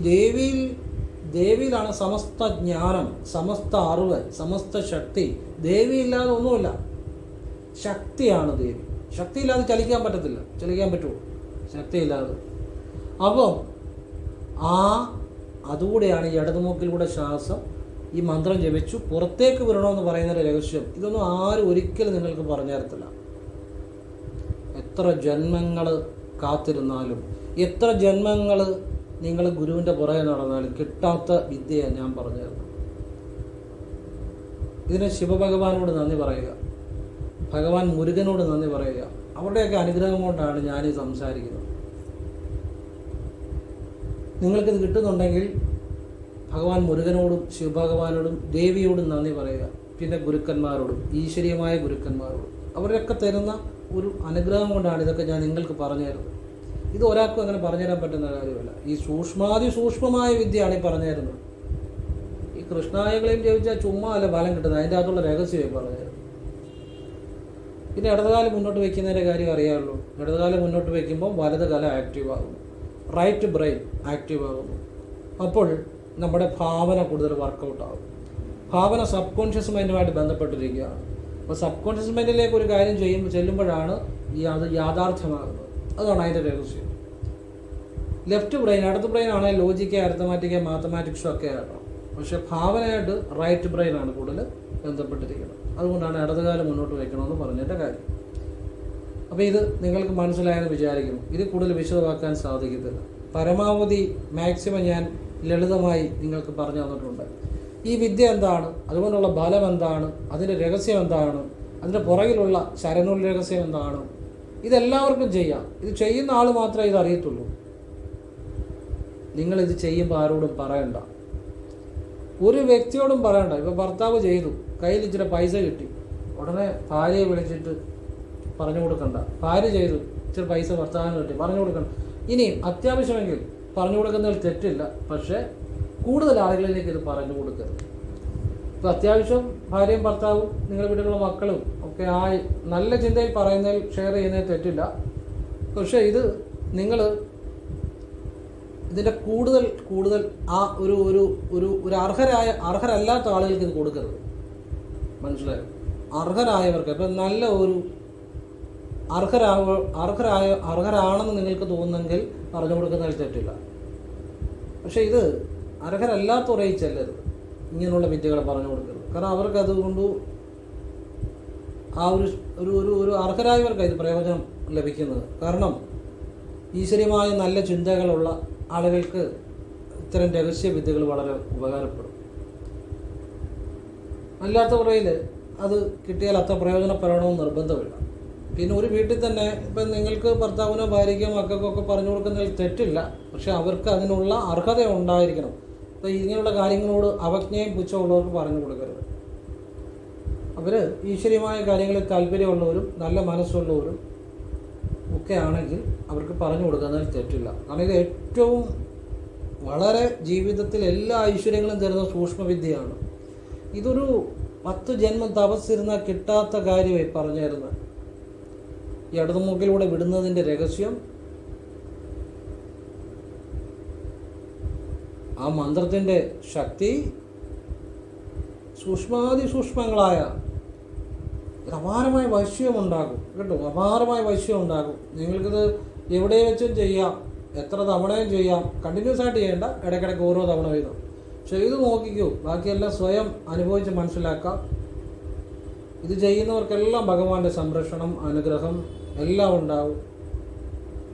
ദേവിയിലാണ് സമസ്ത ജ്ഞാനം, സമസ്ത അറിവ്, സമസ്ത ശക്തി. ദേവിയില്ലാതെ ഒന്നുമില്ല. ശക്തിയാണ് ദേവി. ശക്തിയില്ലാതെ ചലിക്കാൻ പറ്റത്തില്ല. ചലിക്കാൻ പറ്റുമോ? ശക്തിയില്ലാതെ. അപ്പം അതുകൂടെയാണ് ഈ ഇടതുമൂക്കിലൂടെ ശ്വാസം ഈ മന്ത്രം ജപിച്ചു പുറത്തേക്ക് വരണമെന്ന് പറയുന്നൊരു രഹസ്യം. ഇതൊന്നും ആരും ഒരിക്കലും നിങ്ങൾക്ക് പറഞ്ഞു തരത്തില്ല. എത്ര ജന്മങ്ങൾ കാത്തിരുന്നാലും, എത്ര ജന്മങ്ങൾ നിങ്ങൾ ഗുരുവിൻ്റെ പുറകെ നടന്നാലും കിട്ടാത്ത വിദ്യയാണ് ഞാൻ പറഞ്ഞു തരുന്നത്. ഇതിന് ശിവഭഗവാനോട് നന്ദി പറയുക, ഭഗവാൻ മുരുകനോട് നന്ദി പറയുക. അവരുടെയൊക്കെ അനുഗ്രഹം കൊണ്ടാണ് ഞാനീ സംസാരിക്കുന്നത്. നിങ്ങൾക്കിത് കിട്ടുന്നുണ്ടെങ്കിൽ ഭഗവാൻ മുരുകനോടും ശിവഭഗവാനോടും ദേവിയോടും നന്ദി പറയുക. പിന്നെ ഗുരുക്കന്മാരോടും, ഈശ്വരീയമായ ഗുരുക്കന്മാരോടും. അവരൊക്കെ തരുന്ന ഒരു അനുഗ്രഹം കൊണ്ടാണ് ഇതൊക്കെ ഞാൻ നിങ്ങൾക്ക് പറഞ്ഞു തരുന്നത്. ഇത് ഒരാൾക്കും അങ്ങനെ പറഞ്ഞു തരാൻ പറ്റുന്ന കാര്യമല്ല. ഈ സൂക്ഷ്മമായ വിദ്യയാണ് ഈ പറഞ്ഞു തരുന്നത്. ഈ കൃഷ്ണായകളെയും ജപിച്ചാൽ ചുമ്മാ അല്ല ഫലം കിട്ടുന്നത്. അതിൻ്റെ അകത്തുള്ള രഹസ്യമായി പറഞ്ഞു തരുന്നത്. പിന്നെ ഇടതുകാലം മുന്നോട്ട് വയ്ക്കുന്നതിൻ്റെ കാര്യം അറിയാമല്ലോ. ഇടതുകാലം മുന്നോട്ട് വയ്ക്കുമ്പോൾ വലത് കാലം ആക്റ്റീവ് ആകുന്നു, റൈറ്റ് ബ്രെയിൻ ആക്റ്റീവ് ആകുന്നു. അപ്പോൾ നമ്മുടെ ഭാവന കൂടുതൽ വർക്കൗട്ട് ആകും. ഭാവന സബ് കോൺഷ്യസ് മൈൻഡുമായിട്ട് ബന്ധപ്പെട്ടിരിക്കുകയാണ്. അപ്പോൾ സബ് കോൺഷ്യസ് മൈൻഡിലേക്ക് ഒരു കാര്യം ചെല്ലുമ്പോഴാണ് അത് യാഥാർത്ഥ്യമാകുന്നത്. അതാണ് അതിൻ്റെ രഹസ്യം. ലെഫ്റ്റ് ബ്രെയിൻ, അടുത്ത ബ്രെയിൻ ആണെങ്കിൽ ലോജിക്ക്, അരിത്തമാറ്റിക്, മാത്തമാറ്റിക്സും ഒക്കെ ആയിട്ടോ. പക്ഷേ ഭാവനയായിട്ട് റൈറ്റ് ബ്രെയിനാണ് കൂടുതൽ ബന്ധപ്പെട്ടിരിക്കുന്നത്. അതുകൊണ്ടാണ് ഇടതുകാലം മുന്നോട്ട് വയ്ക്കണമെന്ന് പറഞ്ഞതിൻ്റെ കാര്യം. അപ്പോൾ ഇത് നിങ്ങൾക്ക് മനസ്സിലായെന്ന് വിചാരിക്കുന്നു. ഇത് കൂടുതൽ വിശദമാക്കാൻ സാധിക്കത്തില്ല. പരമാവധി മാക്സിമം ഞാൻ ലളിതമായി നിങ്ങൾക്ക് പറഞ്ഞു തന്നിട്ടുണ്ട്. ഈ വിദ്യ എന്താണ്, അതുകൊണ്ടുള്ള ഫലം എന്താണ്, അതിൻ്റെ രഹസ്യം എന്താണ്, അതിൻ്റെ പുറകിലുള്ള ശരനൂൽ രഹസ്യം എന്താണ്, ഇതെല്ലാവർക്കും ചെയ്യാം. ഇത് ചെയ്യുന്ന ആൾ മാത്രമേ ഇത് അറിയത്തുള്ളൂ. നിങ്ങളിത് ചെയ്യുമ്പോൾ ആരോടും പറയണ്ട, ഒരു വ്യക്തിയോടും പറയണ്ട. ഇപ്പോൾ ഭർത്താവ് ചെയ്തു, കയ്യിൽ ഇച്ചിരി പൈസ കിട്ടി, ഉടനെ ഭാര്യയെ വിളിച്ചിട്ട് പറഞ്ഞു കൊടുക്കണ്ട. ഭാര്യ ചെയ്തു, ഇച്ചിരി പൈസ ഭർത്താവിന് കിട്ടി, പറഞ്ഞു കൊടുക്കണം. ഇനിയും അത്യാവശ്യമെങ്കിൽ പറഞ്ഞു കൊടുക്കുന്നതിൽ തെറ്റില്ല, പക്ഷേ കൂടുതൽ ആളുകളിലേക്ക് ഇത് പറഞ്ഞു കൊടുക്കരുത്. ഇപ്പോൾ അത്യാവശ്യം ഭാര്യയും ഭർത്താവും നിങ്ങളുടെ വീട്ടിലുള്ള മക്കളും ഒക്കെ ആ നല്ല ചിന്തയിൽ പറയുന്നതിൽ ഷെയർ ചെയ്യുന്നതിൽ തെറ്റില്ല. പക്ഷേ ഇത് നിങ്ങൾ ഇതിൻ്റെ കൂടുതൽ ആ ഒരു ഒരു ഒരു ഒരു അർഹരല്ലാത്ത ആളുകൾക്ക് ഇത് കൊടുക്കരുത്. മനസ്സിലായോ? അർഹരായവർക്ക്, ഇപ്പം നല്ല ഒരു അർഹരാണെന്ന് നിങ്ങൾക്ക് തോന്നുന്നെങ്കിൽ പറഞ്ഞു കൊടുക്കുന്നതിൽ തെറ്റില്ല. പക്ഷേ ഇത് അർഹരല്ലാത്തവരെ ചെല്ലരുത്, ഇങ്ങനെയുള്ള വിദ്യകൾ പറഞ്ഞു കൊടുക്കരുത്. കാരണം അവർക്ക് അതുകൊണ്ട് ആ ഒരു ഒരു ഒരു അർഹരായവർക്ക് ഇത് പ്രയോജനം ലഭിക്കുന്നത്. കാരണം ഈശ്വര്യമായ നല്ല ചിന്തകളുള്ള ആളുകൾക്ക് ഇത്തരം രഹസ്യ വിദ്യകൾ വളരെ ഉപകാരപ്പെടും. അല്ലാത്തവരയിൽ അത് കിട്ടിയാൽ അത്ര പ്രയോജനപ്പെടണമെന്ന് നിർബന്ധമില്ല. പിന്നെ ഒരു വീട്ടിൽ തന്നെ ഇപ്പം നിങ്ങൾക്ക് ഭർത്താവിനോ ഭാര്യയ്ക്കോ മക്കൾക്കൊക്കെ പറഞ്ഞു കൊടുക്കുന്നതിൽ തെറ്റില്ല, പക്ഷെ അവർക്ക് അതിനുള്ള അർഹത ഉണ്ടായിരിക്കണം. അപ്പോൾ ഇങ്ങനെയുള്ള കാര്യങ്ങളോട് അവജ്ഞയും പുച്ഛമുള്ളവർക്ക് പറഞ്ഞു കൊടുക്കരുത്. അവർ ഈശ്വര്യമായ കാര്യങ്ങളിൽ താല്പര്യമുള്ളവരും നല്ല മനസ്സുള്ളവരും ഒക്കെ ആണെങ്കിൽ അവർക്ക് പറഞ്ഞു കൊടുക്കുന്നതിൽ തെറ്റില്ല. കാരണം ഇത് ഏറ്റവും വളരെ ജീവിതത്തിൽ എല്ലാ ഐശ്വര്യങ്ങളും തരുന്ന സൂക്ഷ്മവിദ്യയാണ്. ഇതൊരു 10 ജന്മം തപസ്സിരുന്നാൽ കിട്ടാത്ത കാര്യമായി പറഞ്ഞു തരുന്നത്. ഈ ഇടതുമൂക്കിലൂടെ വിടുന്നതിൻ്റെ രഹസ്യം ആ മന്ത്രത്തിൻ്റെ ശക്തി സൂക്ഷ്മാതിസൂക്ഷ്മങ്ങളായ അപാരമായ വശ്യമുണ്ടാകും കേട്ടോ. അപാരമായ വശ്യം ഉണ്ടാകും. നിങ്ങൾക്കിത് എവിടെ വെച്ചും ചെയ്യാം, എത്ര തവണയും ചെയ്യാം. കണ്ടിന്യൂസ് ആയിട്ട് ചെയ്യേണ്ട, ഇടയ്ക്കിടയ്ക്ക് ഓരോ തവണ വീതം ചെയ്തു നോക്കിക്കൂ. ബാക്കിയെല്ലാം സ്വയം അനുഭവിച്ച് മനസ്സിലാക്കാം. ഇത് ചെയ്യുന്നവർക്കെല്ലാം ഭഗവാന്റെ സംരക്ഷണം, അനുഗ്രഹം എല്ലാം ഉണ്ടാവും.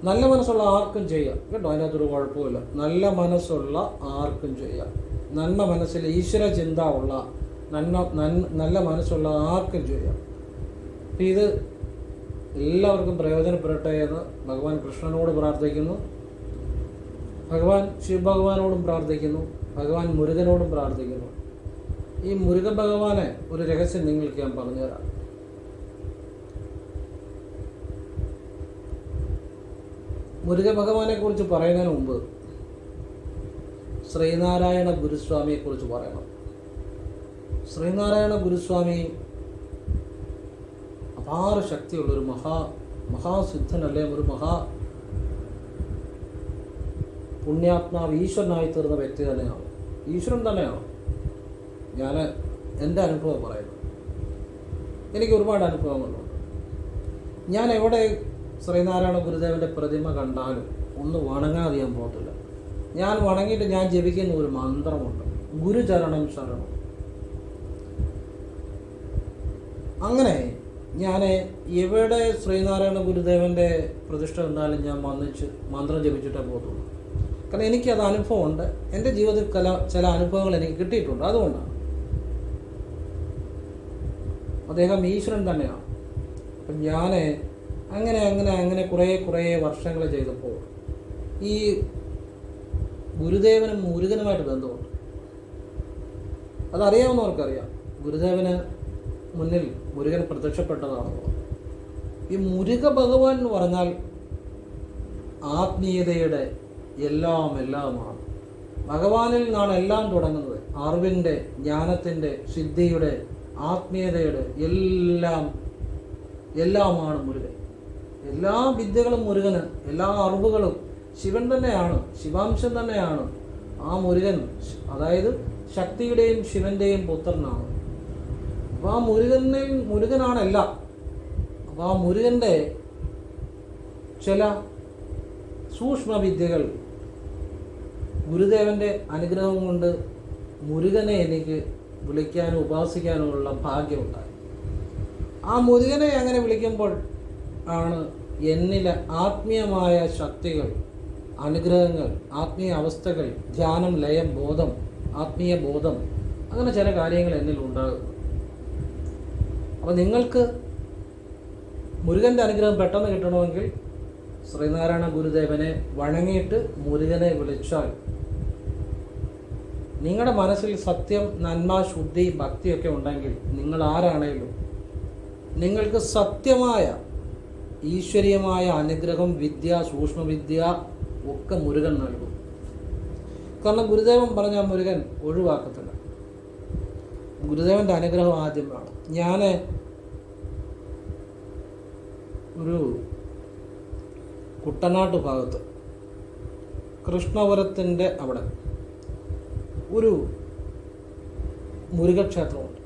നല്ല മനസ്സുള്ള ആർക്കും ചെയ്യാം കേട്ടോ, അതിനകത്തൊരു കുഴപ്പമില്ല. നല്ല മനസ്സുള്ള ആർക്കും ചെയ്യാം. നന്മ മനസ്സിൽ ഈശ്വര ചിന്ത ഉള്ള നല്ല മനസ്സുള്ള ആർക്കും ചെയ്യാം. അപ്പം ഇത് എല്ലാവർക്കും പ്രയോജനപ്പെടട്ടെ എന്ന് ഭഗവാൻ കൃഷ്ണനോട് പ്രാർത്ഥിക്കുന്നു, ഭഗവാൻ ശിവഭഗവാനോടും പ്രാർത്ഥിക്കുന്നു, ഭഗവാൻ മുരുകനോടും പ്രാർത്ഥിക്കുന്നു. ഈ മുരുക ഭഗവാനെ ഒരു രഹസ്യം നിങ്ങൾക്ക് ഞാൻ പറഞ്ഞുതരാം. മുരുക ഭഗവാനെ കുറിച്ച് പറയുന്നതിന് മുമ്പ് ശ്രീനാരായണ ഗുരുസ്വാമിയെ കുറിച്ച് പറയണം. ശ്രീനാരായണ ഗുരുസ്വാമി അപാര ശക്തിയുള്ളൊരു മഹാസിദ്ധനല്ലേ, ഒരു പുണ്യാത്മാവ്, ഈശ്വരനായി തീർന്ന വ്യക്തി തന്നെയാണ്, ഈശ്വരൻ തന്നെയാണ്. ഞാൻ എൻ്റെ അനുഭവം പറയുന്നു. എനിക്ക് ഒരുപാട് അനുഭവങ്ങളുണ്ട്. ഞാൻ എവിടെ ശ്രീനാരായണ ഗുരുദേവൻ്റെ പ്രതിമ കണ്ടാലും ഒന്ന് വണങ്ങാതെ ഞാൻ പോകത്തില്ല. ഞാൻ വണങ്ങിയിട്ട് ഞാൻ ജപിക്കുന്ന ഒരു മന്ത്രമുണ്ട്, ഗുരുചരണം ശരണം. അങ്ങനെ ഞാൻ എവിടെ ശ്രീനാരായണ ഗുരുദേവൻ്റെ പ്രതിഷ്ഠ ഉണ്ടാലും ഞാൻ വന്നിച്ച് മന്ത്രം ജപിച്ചിട്ടേ പോകത്തുള്ളൂ. കാരണം എനിക്കത് അനുഭവമുണ്ട്. എൻ്റെ ജീവിതത്തിൽ ചില അനുഭവങ്ങൾ എനിക്ക് കിട്ടിയിട്ടുണ്ട്. അതുകൊണ്ടാണ്. അദ്ദേഹം ഈശ്വരൻ തന്നെയാണ്. അപ്പം ഞാൻ അങ്ങനെ കുറേ വർഷങ്ങൾ ചെയ്തപ്പോൾ ഈ ഗുരുദേവനും മുരുകനുമായിട്ട് ബന്ധമുണ്ട്. അതറിയാവുന്നവർക്കറിയാം. ഗുരുദേവന് മുന്നിൽ മുരുകൻ പ്രത്യക്ഷപ്പെട്ടതാണെന്ന്. ഈ മുരുക ഭഗവാൻ എന്ന് പറഞ്ഞാൽ ആത്മീയതയുടെ എല്ലാമാണ്. ഭഗവാനിൽ നിന്നാണ് എല്ലാം തുടങ്ങുന്നത്. അറിവിൻ്റെ, ജ്ഞാനത്തിൻ്റെ, സിദ്ധിയുടെ, ആത്മീയതയുടെ എല്ലാമാണ് മുരുകൻ. എല്ലാ വിദ്യകളും മുരുകന്, എല്ലാ അറിവുകളും ശിവൻ തന്നെയാണ്, ശിവാംശം തന്നെയാണ്. ആ മുരുകൻ അതായത് ശക്തിയുടെയും ശിവൻ്റെയും പുത്രനാണ്. അപ്പോൾ ആ മുരുകനാണെല്ലാം. അപ്പോൾ ആ മുരുകൻ്റെ ചില സൂക്ഷ്മവിദ്യകൾ ഗുരുദേവൻ്റെ അനുഗ്രഹം കൊണ്ട് മുരുകനെ എനിക്ക് വിളിക്കാനും ഉപാസിക്കാനുമുള്ള ഭാഗ്യമുണ്ടായി. ആ മുരുകനെ അങ്ങനെ വിളിക്കുമ്പോൾ ആണ് എന്നിലെ ആത്മീയമായ ശക്തികൾ, അനുഗ്രഹങ്ങൾ, ആത്മീയ അവസ്ഥകൾ, ധ്യാനം, ലയം, ബോധം, ആത്മീയ ബോധം, അങ്ങനെ ചില കാര്യങ്ങൾ എന്നിൽ ഉണ്ടാകുന്നു. അപ്പോൾ നിങ്ങൾക്ക് മുരുകൻ്റെ അനുഗ്രഹം പെട്ടെന്ന് കിട്ടണമെങ്കിൽ ശ്രീനാരായണ ഗുരുദേവനെ വണങ്ങിയിട്ട് മുരുകനെ വിളിച്ചാൽ നിങ്ങളുടെ മനസ്സിൽ സത്യം, നന്മ, ശുദ്ധി, ഭക്തിയൊക്കെ ഉണ്ടെങ്കിൽ നിങ്ങൾ ആരാണേലും നിങ്ങൾക്ക് സത്യമായ ഈശ്വരീയമായ അനുഗ്രഹം, വിദ്യ, സൂക്ഷ്മവിദ്യ ഒക്കെ മുരുകൻ നൽകും. കാരണം ഗുരുദേവൻ പറഞ്ഞ മുരുകൻ ഒഴിവാക്കത്തില്ല. ഗുരുദേവൻ്റെ അനുഗ്രഹം ആദ്യം വേണം. ഞാൻ ഒരു കുട്ടനാട്ട് ഭാഗത്ത് കൃഷ്ണപുരത്തിൻ്റെ അവിടെ ഒരു മുരുകക്ഷേത്രമുണ്ട്.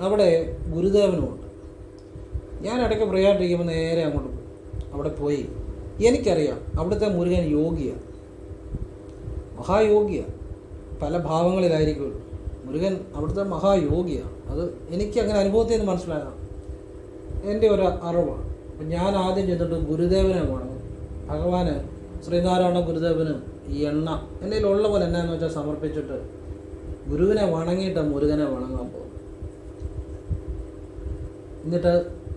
അവിടെ ഗുരുദേവനുമുണ്ട്. ഞാൻ ഇടയ്ക്ക് ഫ്രീയായിട്ടിരിക്കുമ്പോൾ നേരെ അങ്ങോട്ട് പോകും. അവിടെ പോയി എനിക്കറിയാം അവിടുത്തെ മുരുകൻ യോഗിയാണ്, മഹായോഗിയാണ്. പല ഭാവങ്ങളിലായിരിക്കുമല്ലോ മുരുകൻ അവിടുത്തെ മഹായോഗിയാണ്. അത് എനിക്ക് അങ്ങനെ അനുഭവത്തിൽ നിന്ന് മനസ്സിലായതാണ്, എൻ്റെ ഒരു അറിവാണ്. അപ്പം ഞാൻ ആദ്യം ചെന്നിട്ട് ഗുരുദേവനെ വണങ്ങും. ഭഗവാന് ശ്രീനാരായണ ഗുരുദേവന് ഈ എണ്ണ എൻ്റെ കയ്യിലുള്ള പോലെ എന്നാന്ന് വെച്ചാൽ സമർപ്പിച്ചിട്ട് ഗുരുവിനെ വണങ്ങിയിട്ട് മുരുകനെ വണങ്ങാൻ പോകും. എന്നിട്ട്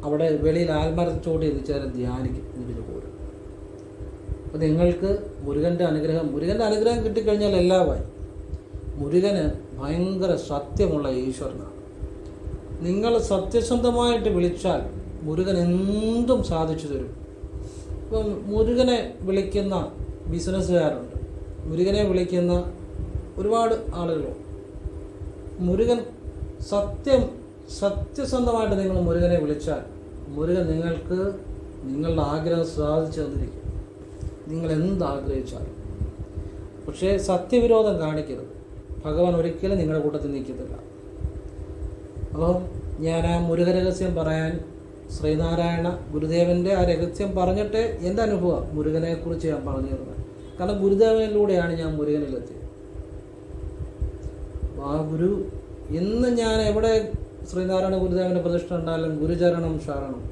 അവിടെ വെളിയിൽ ആൽമരത്തോടെ എത്തിച്ചേരം ധ്യാനിക്കും. എന്നിട്ട് പോരും. അപ്പോൾ നിങ്ങൾക്ക് മുരുകൻ്റെ അനുഗ്രഹം കിട്ടിക്കഴിഞ്ഞാൽ എല്ലാമായി. മുരുകന് ഭയങ്കര സത്യമുള്ള ഈശ്വരനാണ്. നിങ്ങൾ സത്യസന്ധമായിട്ട് വിളിച്ചാൽ മുരുകൻ എന്തും സാധിച്ചു തരും. ഇപ്പം മുരുകനെ വിളിക്കുന്ന ബിസിനസ്സുകാരുണ്ട്, മുരുകനെ വിളിക്കുന്ന ഒരുപാട് ആളുകളുണ്ട്. മുരുകൻ സത്യസന്ധമായിട്ട് നിങ്ങൾ മുരുകനെ വിളിച്ചാൽ മുരുകൻ നിങ്ങൾക്ക് നിങ്ങളുടെ ആഗ്രഹം സാധിച്ചു തന്നിരിക്കും, നിങ്ങൾ എന്താഗ്രഹിച്ചാലും. പക്ഷേ സത്യവിരോധം കാണിക്കരുത്. ഭഗവാൻ ഒരിക്കലും നിങ്ങളുടെ കൂട്ടത്തിൽ നിൽക്കത്തില്ല. അപ്പം ഞാൻ ആ മുരുക രഹസ്യം പറയാൻ ശ്രീനാരായണ ഗുരുദേവൻ്റെ ആ രഹസ്യം പറഞ്ഞിട്ട് എൻ്റെ അനുഭവം മുരുകനെക്കുറിച്ച് ഞാൻ പറഞ്ഞു തരുന്നത്. കാരണം ഗുരുദേവനിലൂടെയാണ് ഞാൻ മുരുകനിലെത്തിയത്. ആ ഗുരു ഇന്ന് ഞാൻ എവിടെ ശ്രീനാരായണ ഗുരുദേവൻ്റെ പ്രതിഷ്ഠ ഉണ്ടായാലും ഗുരുചരണം ശരണം.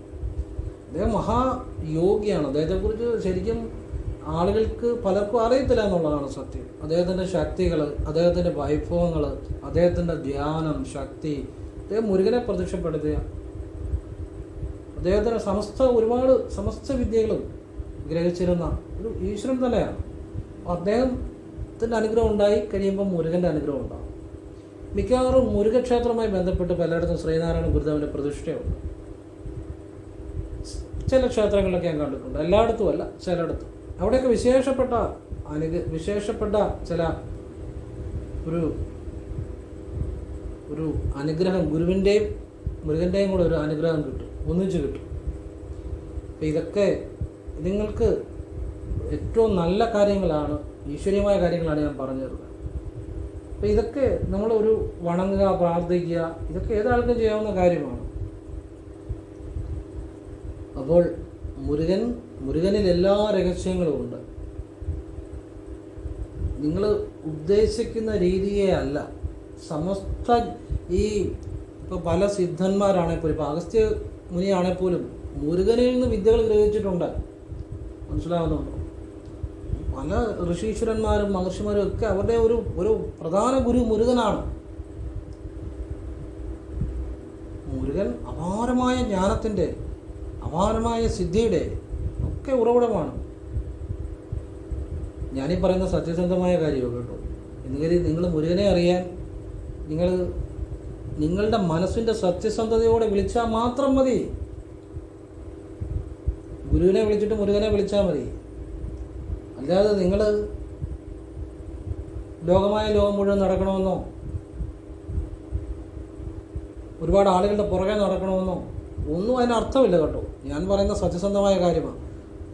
അദ്ദേഹം മഹായോഗിയാണ്. അദ്ദേഹത്തെക്കുറിച്ച് ശരിക്കും ആളുകൾക്ക് പലർക്കും അറിയത്തില്ല എന്നുള്ളതാണ് സത്യം. അദ്ദേഹത്തിൻ്റെ ശക്തികൾ, അദ്ദേഹത്തിൻ്റെ വൈഭവങ്ങൾ, അദ്ദേഹത്തിൻ്റെ ധ്യാനം, ശക്തി, അദ്ദേഹം മുരുകനെ പ്രത്യക്ഷപ്പെടുത്തിയ അദ്ദേഹത്തിന് ഒരുപാട് സമസ്ത വിദ്യകളും ഗ്രഹിച്ചിരുന്ന ഒരു ഈശ്വരൻ തന്നെയാണ്. അദ്ദേഹത്തിൻ്റെ അനുഗ്രഹം ഉണ്ടായി കഴിയുമ്പോൾ മുരുകൻ്റെ അനുഗ്രഹം ഉണ്ടാകും. മിക്കവാറും മുരുകക്ഷേത്രവുമായി ബന്ധപ്പെട്ട് പലയിടത്തും ശ്രീനാരായണ ഗുരുദേവൻ്റെ പ്രതിഷ്ഠയുണ്ട്. ചില ക്ഷേത്രങ്ങളിലൊക്കെ ഞാൻ കണ്ടിട്ടുണ്ട്, എല്ലായിടത്തും അല്ല, ചിലയിടത്തും. അവിടെയൊക്കെ വിശേഷപ്പെട്ട ചില ഒരു അനുഗ്രഹം ഗുരുവിൻ്റെയും മുരുകൻ്റെയും കൂടെ ഒരു അനുഗ്രഹം കിട്ടും, ഒന്നിച്ച് കിട്ടും. അപ്പം ഇതൊക്കെ നിങ്ങൾക്ക് ഏറ്റവും നല്ല കാര്യങ്ങളാണ്, ഈശ്വരീയമായ കാര്യങ്ങളാണ് ഞാൻ പറഞ്ഞു തരുന്നത്. അപ്പം ഇതൊക്കെ നമ്മളൊരു വണങ്ങുക, പ്രാർത്ഥിക്കുക, ഇതൊക്കെ ഏതാൾക്കും ചെയ്യാവുന്ന കാര്യമാണ്. അപ്പോൾ മുരുകനിൽ എല്ലാ രഹസ്യങ്ങളും ഉണ്ട്. നിങ്ങൾ ഉദ്ദേശിക്കുന്ന രീതിയെ അല്ല. സമസ്ത ഇപ്പോൾ പല സിദ്ധന്മാരാണെപ്പോലും, ഇപ്പോൾ അഗസ്ത്യ മുനിയാണെപ്പോലും മുരുകനിൽ നിന്ന് വിദ്യകൾ ഗ്രഹിച്ചിട്ടുണ്ട്. മനസ്സിലാവുന്നുണ്ടോ? പല ഋഷീശ്വരന്മാരും മഹർഷിമാരും ഒക്കെ അവരുടെ ഒരു പ്രധാന ഗുരു മുരുകനാണ്. മുരുകൻ അപാരമായ ജ്ഞാനത്തിൻ്റെ, അപാരമായ സിദ്ധിയുടെ ഒക്കെ ഉറവിടമാണ്. ഞാനീ പറയുന്ന സത്യസന്ധമായ കാര്യമാണ് കേട്ടോ. എന്നുകരുതി നിങ്ങൾ മുരുകനെ അറിയാൻ നിങ്ങളുടെ മനസ്സിൻ്റെ സത്യസന്ധതയോടെ വിളിച്ചാൽ മാത്രം മതി. ഗുരുവിനെ വിളിച്ചിട്ട് മുരുകനെ വിളിച്ചാൽ മതി. അല്ലാതെ നിങ്ങൾ ലോകം മുഴുവൻ നടക്കണമെന്നോ ഒരുപാട് ആളുകളുടെ പുറകെ നടക്കണമെന്നോ ഒന്നും അതിനർത്ഥമില്ല കേട്ടോ. ഞാൻ പറയുന്ന സത്യസന്ധമായ കാര്യമാണ്.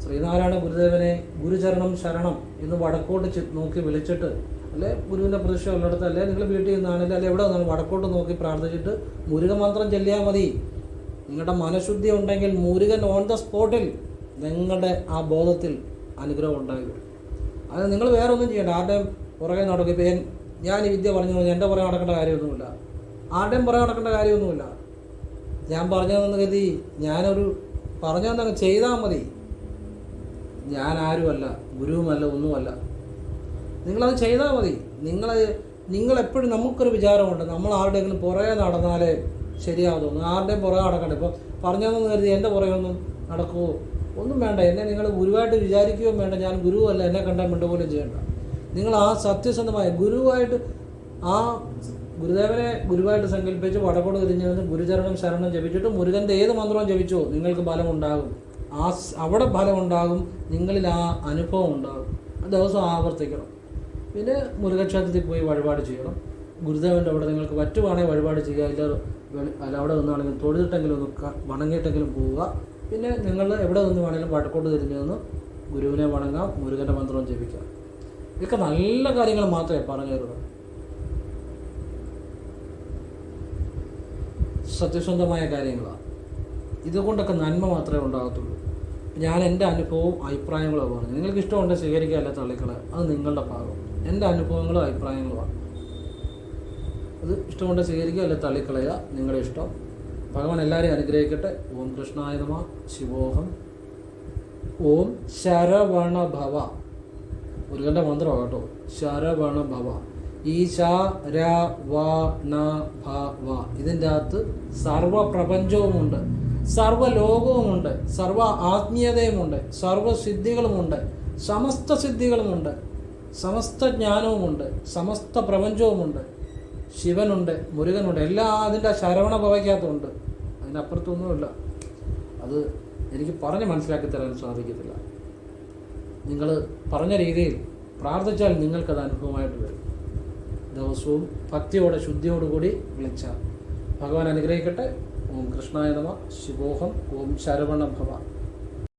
ശ്രീനാരായണ ഗുരുദേവനെ ഗുരുചരണം ശരണം എന്ന് വടക്കോട്ട് നോക്കി വിളിച്ചിട്ട്, അല്ലെ ഗുരുവിൻ്റെ പ്രതിഷ്ഠ ഉള്ളിടത്ത്, അല്ലെ നിങ്ങൾ വീട്ടിൽ നിന്നാണെങ്കിൽ അല്ലെ എവിടെ നിന്നാണ് വടക്കോട്ട് നോക്കി പ്രാർത്ഥിച്ചിട്ട് മുരുകമന്ത്രം ചൊല്ലിയാൽ മതി. നിങ്ങളുടെ മനഃശുദ്ധി ഉണ്ടെങ്കിൽ മുരുകൻ ഓൺ ദ സ്പോട്ടിൽ നിങ്ങളുടെ ആ ബോധത്തിൽ അനുഗ്രഹം ഉണ്ടായി വരും. അത് നിങ്ങൾ വേറെ ഒന്നും ചെയ്യേണ്ട. ആരുടെയും പുറകെ നടക്കും. ഇപ്പം ഞാൻ ഈ വിദ്യ പറഞ്ഞു എൻ്റെ പുറകെ നടക്കേണ്ട കാര്യമൊന്നുമില്ല, ആരുടെയും പുറകെ നടക്കേണ്ട കാര്യമൊന്നുമില്ല. ഞാൻ പറഞ്ഞു തന്ന ഗതി ഞാനൊരു പറഞ്ഞു തന്നങ്ങ് ചെയ്താൽ മതി. ഞാൻ ആരുമല്ല, ഗുരുവുമല്ല, ഒന്നുമല്ല. നിങ്ങളത് ചെയ്താൽ മതി. നിങ്ങളെപ്പോഴും നമുക്കൊരു വിചാരമുണ്ട്, നമ്മൾ ആരുടെയെങ്കിലും പുറകെ നടന്നാലേ ശരിയാകുന്നു. ആരുടെയും പുറകെ നടക്കണ്ട. ഇപ്പോൾ പറഞ്ഞു തന്നെന്ന് കരുതി എൻ്റെ പുറകെയൊന്നും നടക്കുമോ? ഒന്നും വേണ്ട. എന്നെ നിങ്ങൾ ഗുരുവായിട്ട് വിചാരിക്കുകയും വേണ്ട. ഞാൻ ഗുരുവല്ല, എന്നെ കണ്ടാൽ മിണ്ടുപോലും ചെയ്യേണ്ട. നിങ്ങൾ ആ സത്യസന്ധമായ ഗുരുവായിട്ട്, ആ ഗുരുദേവനെ ഗുരുവായിട്ട് സങ്കല്പിച്ച് വടക്കോട് തിരിഞ്ഞു നിന്ന് ഗുരുചരണം ശരണം ജപിച്ചിട്ട് മുരുകൻ്റെ ഏത് മന്ത്രവും ജപിച്ചോ നിങ്ങൾക്ക് ഫലമുണ്ടാകും. അവിടെ ഫലമുണ്ടാകും, നിങ്ങളിൽ ആ അനുഭവം ഉണ്ടാകും. ദിവസം ആവർത്തിക്കണം. പിന്നെ മുരുകക്ഷേത്രത്തിൽ പോയി വഴിപാട് ചെയ്യണം. ഗുരുദേവൻ്റെ അവിടെ നിങ്ങൾക്ക് പറ്റുവാണെങ്കിൽ വഴിപാട് ചെയ്യുക. അല്ല അവിടെ നിന്നാണെങ്കിൽ തൊഴുതിട്ടെങ്കിലും ഒന്ന് വണങ്ങിയിട്ടെങ്കിലും പോവുക. പിന്നെ നിങ്ങൾ എവിടെ നിന്ന് വേണമെങ്കിലും വടക്കോട്ട് തിരിഞ്ഞു നിന്ന് ഗുരുവിനെ വണങ്ങാം, മുരുകൻ്റെ മന്ത്രം ജപിക്കാം. ഇതൊക്കെ നല്ല കാര്യങ്ങൾ മാത്രമേ പറഞ്ഞു തരുള്ളൂ. സത്യസന്ധമായ കാര്യങ്ങളാണ്. ഇതുകൊണ്ടൊക്കെ നന്മ മാത്രമേ ഉണ്ടാകത്തുള്ളൂ. ഞാൻ എൻ്റെ അനുഭവവും അഭിപ്രായങ്ങളും പറഞ്ഞു. നിങ്ങൾക്ക് ഇഷ്ടമുണ്ടെങ്കിൽ സ്വീകരിക്കുക, അല്ല തള്ളിക്കള. അത് നിങ്ങളുടെ ഭാഗം. എൻ്റെ അനുഭവങ്ങളും അഭിപ്രായങ്ങളുമാണ്. അത് ഇഷ്ടമുണ്ടെങ്കിൽ സ്വീകരിക്കുക, അല്ല തള്ളിക്കളയുക. നിങ്ങളുടെ ഇഷ്ടം. ഭഗവാൻ എല്ലാവരെയും അനുഗ്രഹിക്കട്ടെ. ഓം കൃഷ്ണായ നമഃ. ശിവോഹം. ഓം ശരവണ ഭവ. മുരുകൻ്റെ മന്ത്രമാണ് കേട്ടോ. ശരവണ ഭവ. ഈശാരവണഭവ. ഇതിൻ്റെ അകത്ത് സർവപ്രപഞ്ചവുമുണ്ട്, സർവ്വലോകവുമുണ്ട്, സർവ ആത്മീയതയുമുണ്ട്, സർവസിദ്ധികളുമുണ്ട്, സമസ്ത സിദ്ധികളുമുണ്ട്, സമസ്ത ജ്ഞാനവുമുണ്ട്, സമസ്ത പ്രപഞ്ചവുമുണ്ട്. ശിവനുണ്ട്, മുരുകനുണ്ട്, എല്ലാം അതിൻ്റെ ശരവണ ഭവയ്ക്കകത്തുണ്ട്. അതിനപ്പുറത്തൊന്നുമില്ല. അത് എനിക്ക് പറഞ്ഞ് മനസ്സിലാക്കി തരാൻ സാധിക്കത്തില്ല. നിങ്ങൾ പറഞ്ഞ രീതിയിൽ പ്രാർത്ഥിച്ചാൽ നിങ്ങൾക്കത് അനുഭവമായിട്ട് വരും. ദിവസവും ഭക്തിയോടെ ശുദ്ധിയോടുകൂടി വിളിച്ചാൽ ഭഗവാൻ അനുഗ്രഹിക്കട്ടെ. ഓം കൃഷ്ണായ നമഃ. ശിവോഹം. ഓം ശരവണ ഭവ.